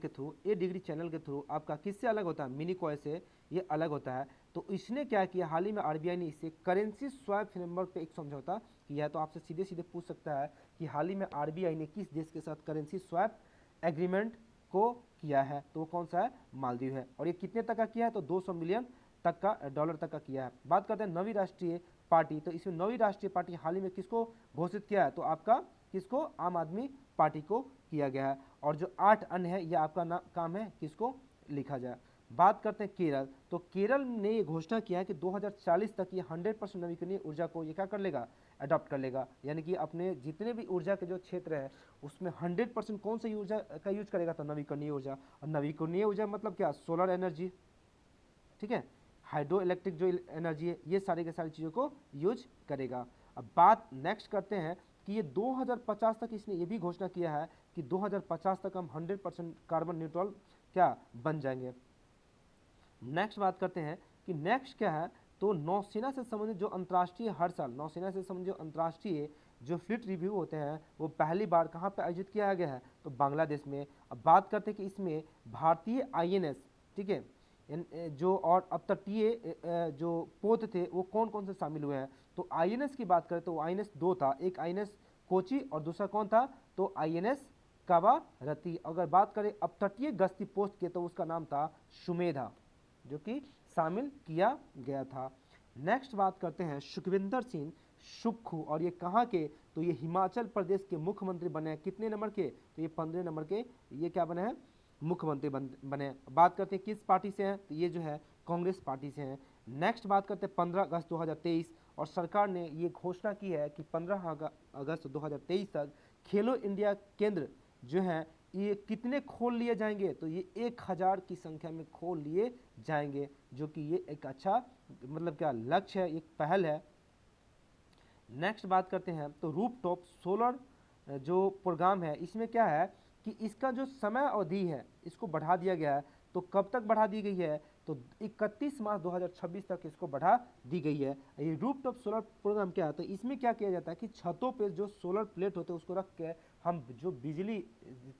के थ्रू आपका किससे अलग होता है, मिनिकॉय से ये अलग होता है। तो इसने क्या किया, हाल ही में आरबीआई ने इससे करेंसी स्वैप फ्रेमवर्क पे एक समझौता किया है। तो आपसे सीधे सीधे पूछ सकता है कि हाल ही में आरबीआई ने किस देश के साथ करेंसी स्वैप एग्रीमेंट को किया है, तो वो कौन सा है, मालदीव है। और ये कितने तक का किया है, तो 200 मिलियन तक का, डॉलर तक का किया है। बात करते हैं नवी राष्ट्रीय पार्टी, तो इसमें नवी राष्ट्रीय पार्टी हाल ही में किसको घोषित किया है, तो आपका किसको, आम आदमी पार्टी को किया गया है। और जो 8 अन्य है, ये आपका काम है किसको लिखा जाए। बात करते हैं केरल, तो केरल ने ये घोषणा किया है कि 2040 तक ये 100% नवीकरणीय ऊर्जा को ये क्या कर लेगा, अडॉप्ट कर लेगा, यानी कि अपने जितने भी ऊर्जा के जो क्षेत्र है उसमें 100% कौन सी ऊर्जा का यूज करेगा, तो नवीकरणीय ऊर्जा। और नवीकरणीय ऊर्जा मतलब क्या, सोलर एनर्जी, ठीक है, हाइड्रो इलेक्ट्रिक जो एनर्जी है, ये सारी के सारी चीज़ों को यूज करेगा। अब बात नेक्स्ट करते हैं कि ये 2050 तक इसने ये भी घोषणा किया है कि 2050 तक हम 100% कार्बन न्यूट्रल क्या बन जाएंगे। नेक्स्ट बात करते हैं कि नेक्स्ट क्या है, तो नौसेना से संबंधित जो अंतर्राष्ट्रीय, हर साल नौसेना से संबंधित जो अंतर्राष्ट्रीय जो फ्लीट रिव्यू होते हैं वो पहली बार कहाँ पे आयोजित किया गया है, तो बांग्लादेश में। अब बात करते हैं कि इसमें भारतीय आईएनएस, ठीक है, जो और अपतटीय जो पोत थे वो कौन कौन से शामिल हुए हैं। तो आईएनएस की बात करें तो आईएनएस दो था, एक आईएनएस कोची और दूसरा कौन था, तो आईएनएस कावारती। अगर बात करें अपतटीय गश्ती पोस्ट के तो उसका नाम था सुमेधा, जो कि शामिल किया गया था। नेक्स्ट बात करते हैं सुखविंदर सिंह सुक्खू, और ये कहाँ के, तो ये हिमाचल प्रदेश के मुख्यमंत्री बने हैं। कितने नंबर के, तो ये 15 नंबर के ये क्या बने हैं, मुख्यमंत्री बने। बात करते हैं किस पार्टी से हैं, तो ये जो है कांग्रेस पार्टी से हैं। नेक्स्ट बात करते हैं 15 अगस्त 2023, और सरकार ने ये घोषणा की है कि 15 अगस्त 2023 तक खेलो इंडिया केंद्र जो है ये कितने खोल लिए जाएंगे, तो ये 1000 की संख्या में खोल लिए जाएंगे, जो कि ये एक अच्छा मतलब क्या लक्ष्य है, एक पहल है। नेक्स्ट बात करते हैं तो रूफटॉप सोलर जो प्रोग्राम है इसमें क्या है कि इसका जो समय अवधि है इसको बढ़ा दिया गया है। तो कब तक बढ़ा दी गई है, तो 31 मार्च 2026 तक इसको बढ़ा दी गई है। ये रूफटॉप सोलर प्रोग्राम क्या है, तो इसमें क्या किया जाता है कि छतों पे जो सोलर प्लेट होते हैं उसको रख के हम जो बिजली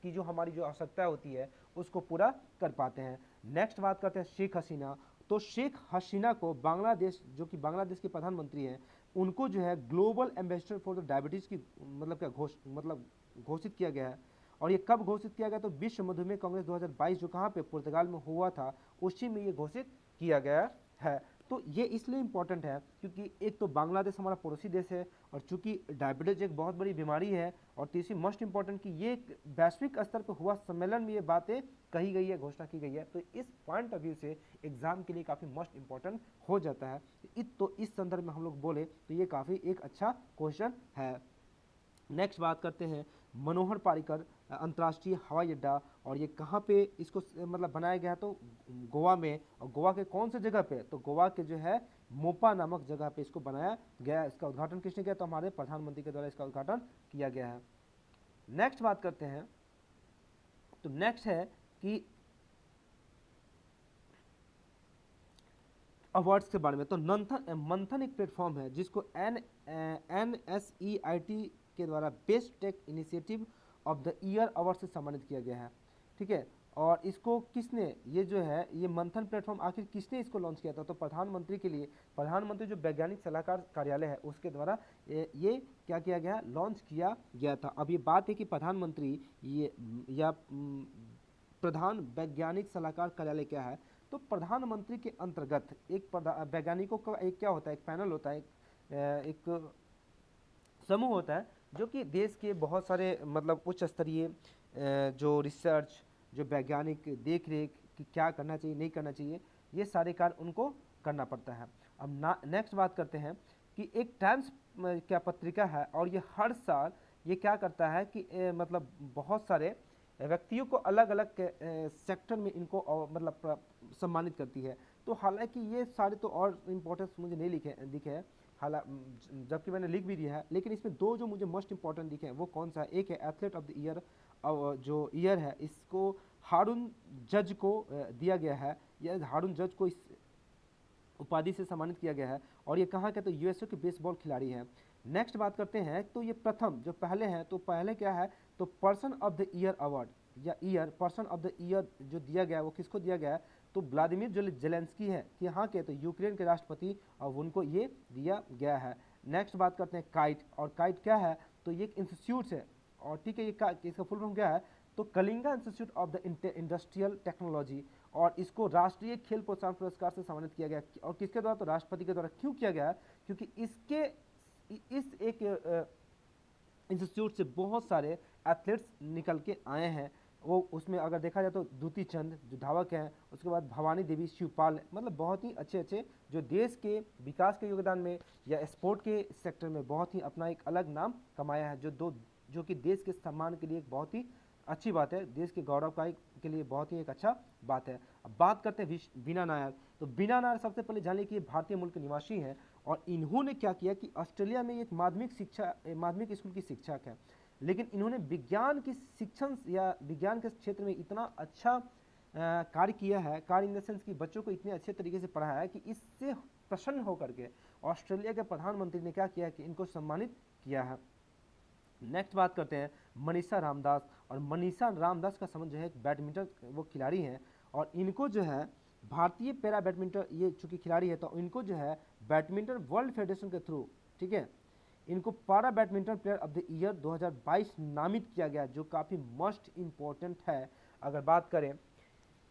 की जो हमारी जो आवश्यकता होती है उसको पूरा कर पाते हैं। नेक्स्ट बात करते हैं शेख हसीना, तो शेख हसीना को बांग्लादेश, जो कि बांग्लादेश के प्रधानमंत्री हैं, उनको जो है global ambassador for the diabetes की मतलब क्या घोषित किया गया है। और ये कब घोषित किया गया, तो विश्व मधुमेह कांग्रेस 2022 जो कहाँ पे पुर्तगाल में हुआ था उसी में ये घोषित किया गया है। तो ये इसलिए इम्पोर्टेंट है क्योंकि एक तो बांग्लादेश हमारा पड़ोसी देश है, और चूंकि डायबिटीज एक बहुत बड़ी बीमारी है, और तीसरी मोस्ट इम्पोर्टेंट कि ये वैश्विक स्तर पर हुआ सम्मेलन में ये बातें कही गई है, घोषणा की गई है। तो इस पॉइंट ऑफ व्यू से एग्जाम के लिए काफ़ी मोस्ट इम्पोर्टेंट हो जाता है। तो इस संदर्भ में हम लोग बोले तो ये काफ़ी एक अच्छा क्वेश्चन है। नेक्स्ट बात करते हैं मनोहर पारिकर अंतर्राष्ट्रीय हवाई अड्डा, और ये कहाँ पे इसको मतलब बनाया गया, तो गोवा में। और गोवा के कौन से जगह पे, तो गोवा के जो है मोपा नामक जगह पे इसको बनाया गया। इसका उद्घाटन किसने किया, तो हमारे प्रधानमंत्री के द्वारा इसका उद्घाटन किया गया है। नेक्स्ट बात करते हैं, तो नेक्स्ट है कि अवार्ड्स के बारे में। तो मंथन एक प्लेटफॉर्म है जिसको NSEIT के द्वारा best tech initiative of the year award से सम्मानित किया गया है, ठीक है। और इसको किसने, ये जो है ये मंथन प्लेटफॉर्म आखिर किसने इसको लॉन्च किया था, तो प्रधानमंत्री के लिए, प्रधानमंत्री जो वैज्ञानिक सलाहकार कार्यालय है उसके द्वारा ये क्या किया गया, लॉन्च किया गया था। अब ये बात है कि प्रधानमंत्री ये या प्रधान वैज्ञानिक सलाहकार कार्यालय क्या है, तो प्रधानमंत्री के अंतर्गत एक वैज्ञानिकों का एक क्या होता है, एक पैनल होता है, एक समूह होता है जो कि देश के बहुत सारे मतलब उच्च स्तरीय जो रिसर्च, जो वैज्ञानिक देख रेख कि क्या करना चाहिए नहीं करना चाहिए, ये सारे कार्य उनको करना पड़ता है। अब नेक्स्ट बात करते हैं कि एक टाइम्स क्या पत्रिका है, और ये हर साल ये क्या करता है कि मतलब बहुत सारे व्यक्तियों को अलग अलग सेक्टर में इनको मतलब सम्मानित करती है। तो हालांकि ये सारे तो और इम्पोर्टेंस मुझे नहीं दिखे हैं, हालांकि जबकि मैंने लिख भी दिया है, लेकिन इसमें दो जो मुझे मोस्ट इंपॉर्टेंट दिखे हैं वो कौन सा है, एक है एथलीट ऑफ द ईयर, जो ईयर है इसको हारून जज को दिया गया है। यह हारून जज को इस उपाधि से सम्मानित किया गया है, और ये कहाँ के, तो यूएसए के बेसबॉल खिलाड़ी हैं। नेक्स्ट बात करते हैं, तो ये प्रथम जो पहले हैं, तो पहले क्या है, तो person of the year award या year person of the year जो दिया गया है वो किसको दिया गया है, तो व्लादिमीर जेलेंस्की है कि यहाँ के, तो यूक्रेन के राष्ट्रपति, और उनको ये दिया गया है। नेक्स्ट बात करते हैं काइट, और काइट क्या है, तो ये एक इंस्टीट्यूट है, और ठीक है ये इसका फुल फॉर्म क्या है, तो Kalinga institute of the industrial technology, और इसको राष्ट्रीय खेल प्रोत्साहन पुरस्कार से सम्मानित किया गया। और किसके द्वारा, तो राष्ट्रपति के द्वारा। क्यों किया गया, क्योंकि इस एक इंस्टीट्यूट से बहुत सारे एथलीट्स निकल के आए हैं, वो उसमें अगर देखा जाए तो दूती चंद जो धावक हैं, उसके बाद भवानी देवी शिवपाल, मतलब बहुत ही अच्छे अच्छे जो देश के विकास के योगदान में या स्पोर्ट के सेक्टर में बहुत ही अपना एक अलग नाम कमाया है, जो कि देश के सम्मान के लिए एक बहुत ही अच्छी बात है, देश के गौरव का के लिए बहुत ही एक अच्छा बात है। अब बात करते हैं बीना नायर। तो बीना नायर सबसे पहले जान लीजिए कि ये भारतीय मूल के निवासी हैं और इन्होंने क्या किया कि ऑस्ट्रेलिया में एक माध्यमिक स्कूल की शिक्षक है, लेकिन इन्होंने विज्ञान की शिक्षण या विज्ञान के क्षेत्र में इतना अच्छा कार्य किया है, कार्य इन द सेंस कि बच्चों को इतने अच्छे तरीके से पढ़ाया है कि इससे प्रसन्न होकर के ऑस्ट्रेलिया के प्रधानमंत्री ने क्या किया कि इनको सम्मानित किया है। नेक्स्ट बात करते हैं मनीषा रामदास। और मनीषा रामदास का संबंध जो है बैडमिंटन वो खिलाड़ी हैं और इनको जो है भारतीय पैरा बैडमिंटन, ये चूंकि खिलाड़ी है तो इनको जो है बैडमिंटन वर्ल्ड फेडरेशन के थ्रू, ठीक है, इनको para badminton player of the year 2022 नामित किया गया, जो काफ़ी मस्ट इम्पोर्टेंट है। अगर बात करें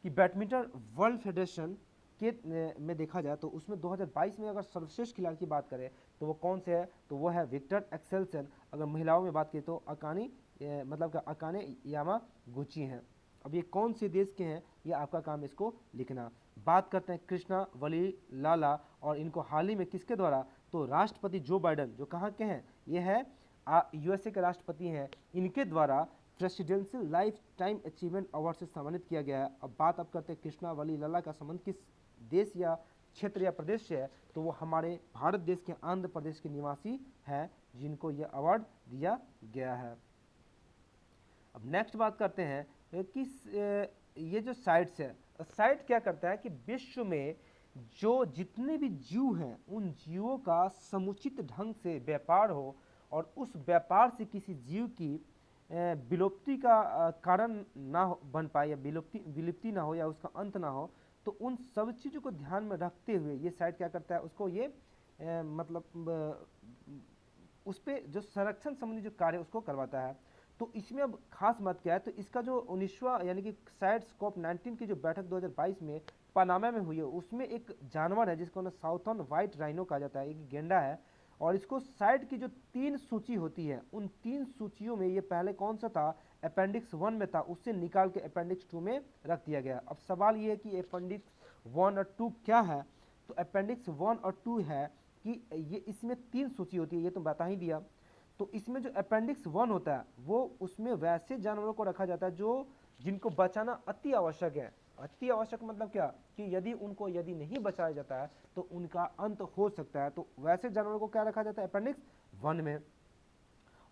कि बैडमिंटन वर्ल्ड फेडरेशन के में देखा जाए तो उसमें 2022 में अगर सर्वश्रेष्ठ खिलाड़ी की बात करें तो वो कौन से है, तो वो है विक्टर एक्सेल्सन। अगर महिलाओं में बात करें तो अकाने यामागुची हैं। अब ये कौन से देश के हैं, ये आपका काम इसको लिखना। बात करते हैं कृष्णा वली लाला, और इनको हाल ही में किसके द्वारा, तो राष्ट्रपति जो बाइडन, जो कहाँ के हैं, ये है यूएसए के राष्ट्रपति हैं, इनके द्वारा presidential life time achievement award से सम्मानित किया गया है। अब बात अब करते हैं कृष्णा वली लाला का संबंध किस देश या क्षेत्र या प्रदेश से है, तो वो हमारे भारत देश के आंध्र प्रदेश के निवासी हैं, जिनको ये अवार्ड दिया गया है। अब नेक्स्ट बात करते हैं कि ये जो साइट्स है, साइट क्या करता है कि विश्व में जो जितने भी जीव हैं उन जीवों का समुचित ढंग से व्यापार हो और उस व्यापार से किसी जीव की विलुप्ति का कारण ना बन पाए या विलुप्ति ना हो या उसका अंत ना हो, तो उन सब चीज़ों को ध्यान में रखते हुए ये साइट क्या करता है, उसको ये उस पर जो संरक्षण संबंधी जो कार्य उसको करवाता है। तो इसमें अब खास बात क्या है, तो इसका जो 19वां यानी कि साइट स्कोप 19 की जो बैठक 2022 में पनामा में हुई है, उसमें एक जानवर है जिसको साउथर्न व्हाइट राइनो कहा जाता है, एक गेंडा है, और इसको साइट की जो 3 सूची होती है उन 3 सूचियों में ये पहले कौन सा था, अपेंडिक्स 1 में था, उससे निकाल के अपेंडिक्स 2 में रख दिया गया। अब सवाल ये है कि अपेंडिक्स 1 और 2 क्या है, तो अपेंडिक्स 1 और 2 है कि ये इसमें 3 सूची होती है, ये तो बता ही दिया। तो इसमें जो अपेंडिक्स 1 होता है वो उसमें वैसे जानवरों को रखा जाता है जो जिनको बचाना अति आवश्यक है। अति आवश्यक मतलब क्या, कि यदि नहीं बचाया जाता है तो उनका अंत हो सकता है, तो वैसे जानवरों को क्या रखा जाता है, अपेंडिक्स 1 में।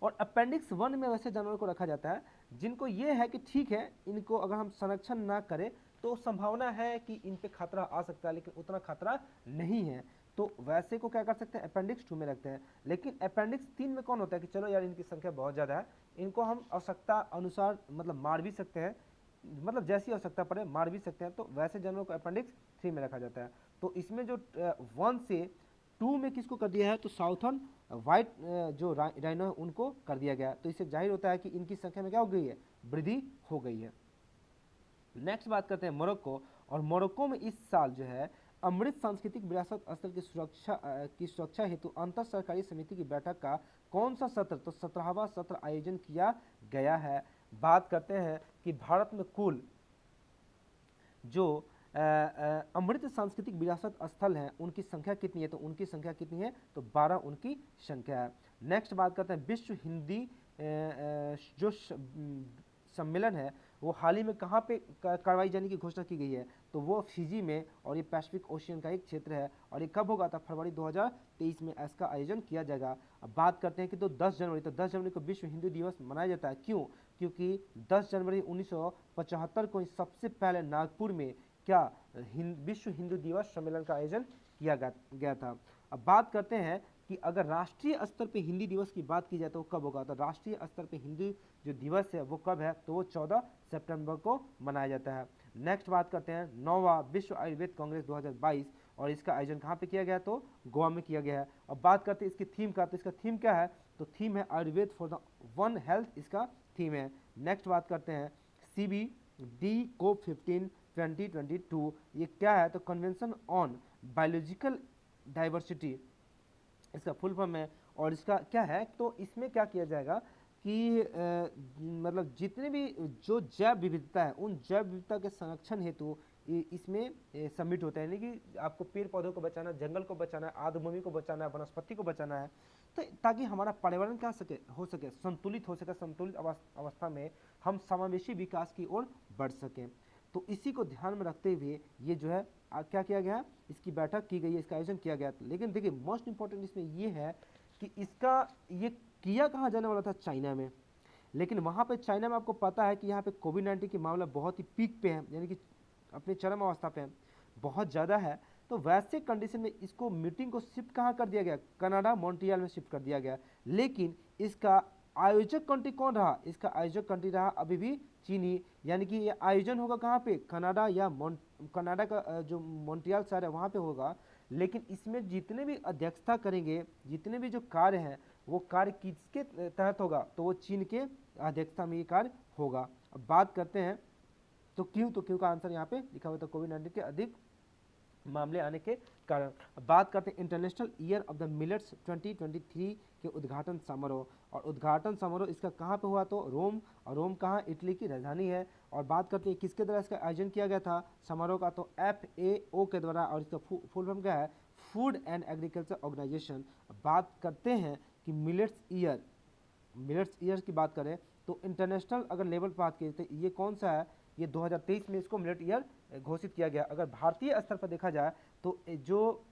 और अपेंडिक्स 1 में वैसे जानवरों को रखा जाता है जिनको ये है कि ठीक है, इनको अगर हम संरक्षण ना करें तो संभावना है कि इन पे खतरा आ सकता है, लेकिन उतना खतरा नहीं है, तो वैसे को क्या कर सकते हैं, अपेंडिक्स 2 में रखते हैं। लेकिन अपेंडिक्स 3 में कौन होता है कि चलो यार इनकी संख्या बहुत ज़्यादा है, इनको हम आवश्यकता अनुसार मतलब मार भी सकते हैं, मतलब जैसी आवश्यकता पड़े मार भी सकते हैं, तो वैसे जानवरों को अपेंडिक्स 3 में रखा जाता है। तो इसमें जो 1 से 2 में किसको कर दिया है, तो साउथर्न व्हाइट जो राइनो है उनको कर दिया गया, तो इससे जाहिर होता है कि इनकी संख्या में क्या हो गई है, वृद्धि हो गई है। नेक्स्ट बात करते हैं मोरक्को। और मोरक्को में इस साल जो है अमृत सांस्कृतिक विरासत स्थल की सुरक्षा हेतु अंतर सरकारी समिति की बैठक का कौन सा सत्र, तो 17वां सत्र आयोजन किया गया है। बात करते हैं कि भारत में कुल जो अमृत सांस्कृतिक विरासत स्थल हैं उनकी संख्या कितनी है, तो उनकी संख्या कितनी है, तो 12 उनकी संख्या है। नेक्स्ट बात करते हैं विश्व हिंदी जो सम्मेलन है वो हाल ही में कहाँ पे करवाई जाने की घोषणा की गई है, तो वो फिजी में, और ये पैसिफिक ओशियन का एक क्षेत्र है, और ये कब होगा, था फरवरी 2023 में इसका आयोजन किया जाएगा। अब बात करते हैं कि तो 10 जनवरी को विश्व हिंदी दिवस मनाया जाता है, क्यों, क्योंकि 10 जनवरी 1975 को सबसे पहले नागपुर में क्या विश्व हिंदू दिवस सम्मेलन का आयोजन किया गया था। अब बात करते हैं कि अगर राष्ट्रीय स्तर पे हिंदी दिवस की बात की जाए तो कब होगा, तो राष्ट्रीय स्तर पे हिंदी जो दिवस है वो कब है, तो वो 14 सितंबर को मनाया जाता है। नेक्स्ट बात करते हैं 9वां विश्व आयुर्वेद कांग्रेस 2022, और इसका आयोजन कहाँ पे किया गया, तो गोवा में किया गया है। अब बात करते हैं इसकी थीम का, तो इसका थीम क्या है, तो थीम है Ayurveda for the one health, इसका थीम है। नेक्स्ट बात करते हैं CBD COP 15 2022, ये क्या है, तो कन्वेंशन ऑन बायोलॉजिकल डाइवर्सिटी इसका फुल फॉर्म है। और इसका क्या है, तो इसमें क्या किया जाएगा कि मतलब जितने भी जो जैव विविधता है उन जैव विविधता के संरक्षण हेतु इसमें सबमिट होता है, यानी कि आपको पेड़ पौधों को बचाना, जंगल को बचाना है, आर्द्र भूमि को बचाना है, वनस्पति को बचाना है, तो ताकि हमारा पर्यावरण क्या हो सके संतुलित हो सके, संतुलित अवस्था में हम समावेशी विकास की ओर बढ़ सकें। तो इसी को ध्यान में रखते हुए ये जो है क्या किया गया, इसकी बैठक की गई है, इसका आयोजन किया गया। लेकिन देखिए मोस्ट इंपॉर्टेंट इसमें ये है कि इसका ये किया कहाँ जाने वाला था, चाइना में। लेकिन वहाँ पे चाइना में आपको पता है कि यहाँ पे कोविड-19 की मामला बहुत ही पीक पे है, यानी कि अपनी चरम अवस्था पे है, बहुत ज़्यादा है। तो वैसे कंडीशन में इसको मीटिंग को शिफ्ट कहाँ कर दिया गया, कनाडा मॉन्ट्रियल में शिफ्ट कर दिया गया। लेकिन इसका आयोजक कंट्री कौन रहा, इसका आयोजक कंट्री रहा अभी भी चीन ही, यानी कि ये आयोजन होगा कहाँ पे, कनाडा या कनाडा का जो मॉन्ट्रियल शहर है वहाँ पे होगा। लेकिन इसमें जितने भी अध्यक्षता करेंगे, जितने भी जो कार्य हैं वो कार्य किसके तहत होगा, तो वो चीन के अध्यक्षता में ये कार्य होगा। अब बात करते हैं तो क्यों का आंसर यहाँ पे लिखा हुआ था कोविड-19 के अधिक मामले आने के कारण। बात करते हैं international year of the millets 2023 के उद्घाटन समारोह, और उद्घाटन समारोह इसका कहाँ पे हुआ, तो रोम, और रोम कहाँ, इटली की राजधानी है। और बात करते हैं किसके द्वारा इसका आयोजन किया गया था समारोह का, तो FAO के द्वारा, और इसका फुल फॉर्म क्या है, फूड एंड एग्रीकल्चर ऑर्गेनाइजेशन। बात करते हैं कि मिलेट्स ईयर की बात करें तो इंटरनेशनल अगर लेवल पर बात की तो ये कौन सा है, ये 2023 में इसको मिलेट ईयर घोषित किया गया। अगर भारतीय स्तर पर देखा जाए तो जो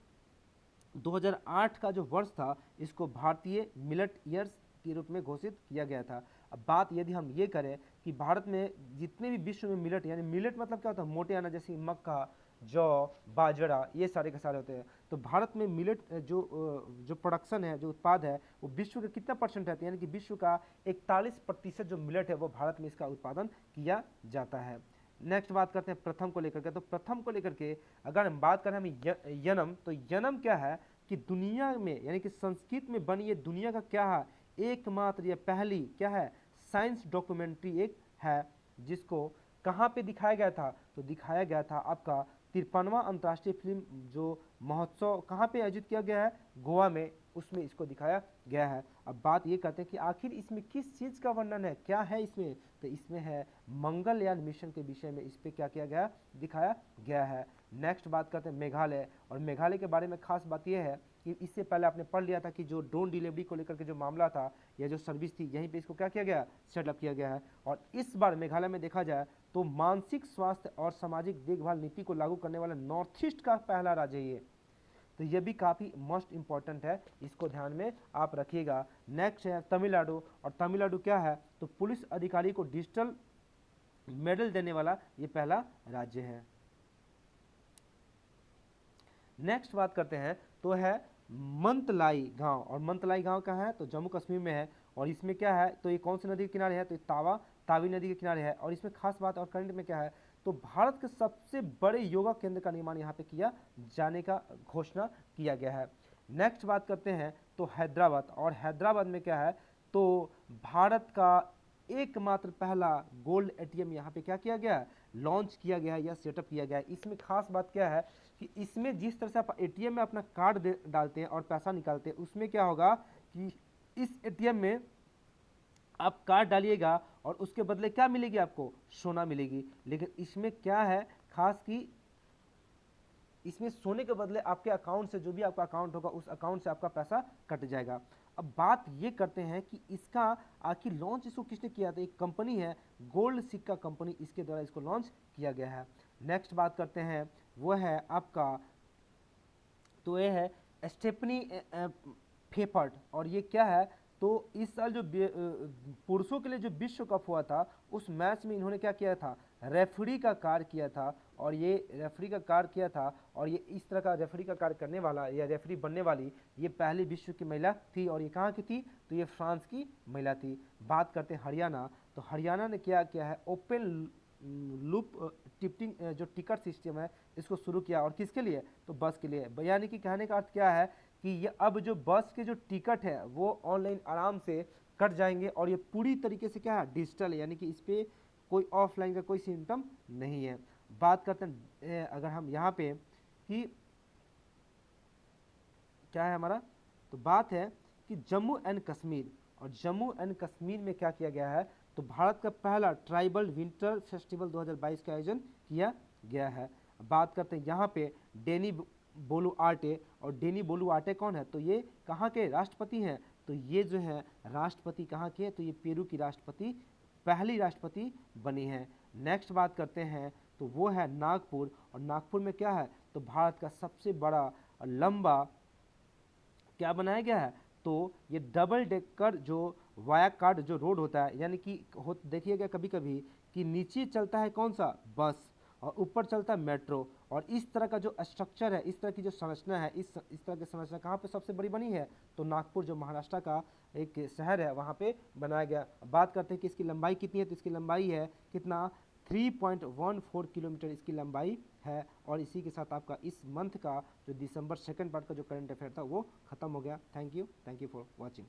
2008 का जो वर्ष था इसको भारतीय मिलेट ईयर्स के रूप में घोषित किया गया था। अब बात यदि हम ये करें कि भारत में जितने भी विश्व में मिलेट, यानी मिलेट मतलब क्या होता है, मोटे अनाज जैसे मक्का, जौ, बाजरा, ये सारे के सारे होते हैं। तो भारत में मिलेट जो प्रोडक्शन है, जो उत्पाद है, वो विश्व का कितना परसेंट है, यानी कि विश्व का 41% जो मिलेट है वो भारत में इसका उत्पादन किया जाता है। नेक्स्ट बात करते हैं प्रथम को लेकर के। तो प्रथम को लेकर के अगर हम बात करें हम यनम, तो यनम क्या है कि दुनिया में, यानी कि संस्कृत में बनी ये दुनिया का क्या है, एकमात्र या पहली क्या है, साइंस डॉक्यूमेंट्री एक है, जिसको कहाँ पे दिखाया गया था, तो दिखाया गया था आपका 53वां अंतर्राष्ट्रीय फिल्म जो महोत्सव कहाँ पे आयोजित किया गया है, गोवा में, उसमें इसको दिखाया गया है। अब बात ये करते हैं कि आखिर इसमें किस चीज़ का वर्णन है, क्या है इसमें, तो इसमें है मंगलयान मिशन के विषय में इस पर क्या किया गया, दिखाया गया है। नेक्स्ट बात करते हैं मेघालय, और मेघालय के बारे में खास बात यह है कि इससे पहले आपने पढ़ लिया था कि जो ड्रोन डिलीवरी को लेकर के जो मामला था या जो सर्विस थी, यहीं पे इसको क्या किया गया, सेटअप किया गया है। और इस बार मेघालय में देखा जाए तो मानसिक स्वास्थ्य और सामाजिक देखभाल नीति को लागू करने वाला नॉर्थ ईस्ट का पहला राज्य ये, तो ये भी काफ़ी मोस्ट इंपॉर्टेंट है, इसको ध्यान में आप रखिएगा। नेक्स्ट है तमिलनाडु, और तमिलनाडु क्या है, तो पुलिस अधिकारी को डिजिटल मेडल देने वाला ये पहला राज्य है। नेक्स्ट बात करते हैं तो है मंतलाई गांव, और मंतलाई गांव कहाँ है, तो जम्मू कश्मीर में है। और इसमें क्या है, तो ये कौन सी नदी के किनारे है, तो तावी नदी के किनारे है। और इसमें खास बात और करंट में क्या है, तो भारत के सबसे बड़े योगा केंद्र का निर्माण यहाँ पे किया जाने का घोषणा किया गया है। नेक्स्ट बात करते हैं तो हैदराबाद, और हैदराबाद में क्या है, तो भारत का एकमात्र पहला गोल्ड ATM यहाँ पे क्या किया गया है, लॉन्च किया गया है या सेटअप किया गया है। इसमें खास बात क्या है कि इसमें जिस तरह से आप ATM में अपना कार्ड डालते हैं और पैसा निकालते हैं, उसमें क्या होगा कि इस ATM में आप कार्ड डालिएगा और उसके बदले क्या मिलेगी, आपको सोना मिलेगी। लेकिन इसमें क्या है खास कि इसमें सोने के बदले आपके अकाउंट से, जो भी आपका अकाउंट होगा उस अकाउंट से आपका पैसा कट जाएगा। अब बात ये करते हैं कि इसका आखिर लॉन्च इसको किसने किया था, एक कंपनी है गोल्ड सिक्का कंपनी, इसके द्वारा इसको लॉन्च किया गया है। नेक्स्ट बात करते हैं वो है आपका, तो ये है स्टेफनी फेफर्ट, और ये क्या है, तो इस साल जो पुरुषों के लिए जो विश्व कप हुआ था उस मैच में इन्होंने क्या किया था, रेफरी का कार्य किया था। और ये रेफरी का कार्य किया था, और ये इस तरह का रेफरी का कार्य करने वाला या रेफरी बनने वाली ये पहली विश्व की महिला थी। और ये कहाँ की थी, तो ये फ्रांस की महिला थी। बात करते हैं हरियाणा, तो हरियाणा ने क्या किया है, ओपन लूप टिकटिंग जो टिकट सिस्टम है इसको शुरू किया, और किसके लिए, तो बस के लिए। यानी कि कहने का अर्थ क्या है कि ये अब जो बस के जो टिकट है वो ऑनलाइन आराम से कट जाएंगे, और ये पूरी तरीके से क्या है, डिजिटल है, यानी कि इस पर कोई ऑफलाइन का कोई सिम्टम नहीं है। बात करते हैं अगर हम यहाँ पे कि क्या है हमारा, तो बात है कि जम्मू एंड कश्मीर, और जम्मू एंड कश्मीर में क्या किया गया है, तो भारत का पहला ट्राइबल विंटर फेस्टिवल 2022 का आयोजन किया गया है। बात करते हैं यहाँ पे डेनी बोलुआर्टे, और डेनी बोलुआर्टे कौन है, तो ये कहाँ के राष्ट्रपति हैं, तो ये जो है राष्ट्रपति कहाँ के, तो ये पेरू की राष्ट्रपति, पहली राष्ट्रपति बनी है। नेक्स्ट बात करते हैं तो वो है नागपुर, और नागपुर में क्या है, तो भारत का सबसे बड़ा और लंबा क्या बनाया गया है, तो ये डबल डेकर जो वाया कार्ड जो रोड होता है, यानी कि देखिएगा कभी कभी कि नीचे चलता है कौन सा, बस, और ऊपर चलता है मेट्रो, और इस तरह का जो स्ट्रक्चर है, इस तरह की जो संरचना है, इस तरह की संरचना कहाँ पे सबसे बड़ी बनी है, तो नागपुर जो महाराष्ट्र का एक शहर है वहाँ पे बनाया गया। बात करते हैं कि इसकी लंबाई कितनी है, तो इसकी लंबाई है कितना, 3.14 किलोमीटर इसकी लंबाई है। और इसी के साथ आपका इस मंथ का जो दिसंबर सेकंड पार्ट का जो करंट अफेयर था वो खत्म हो गया। Thank you for watching.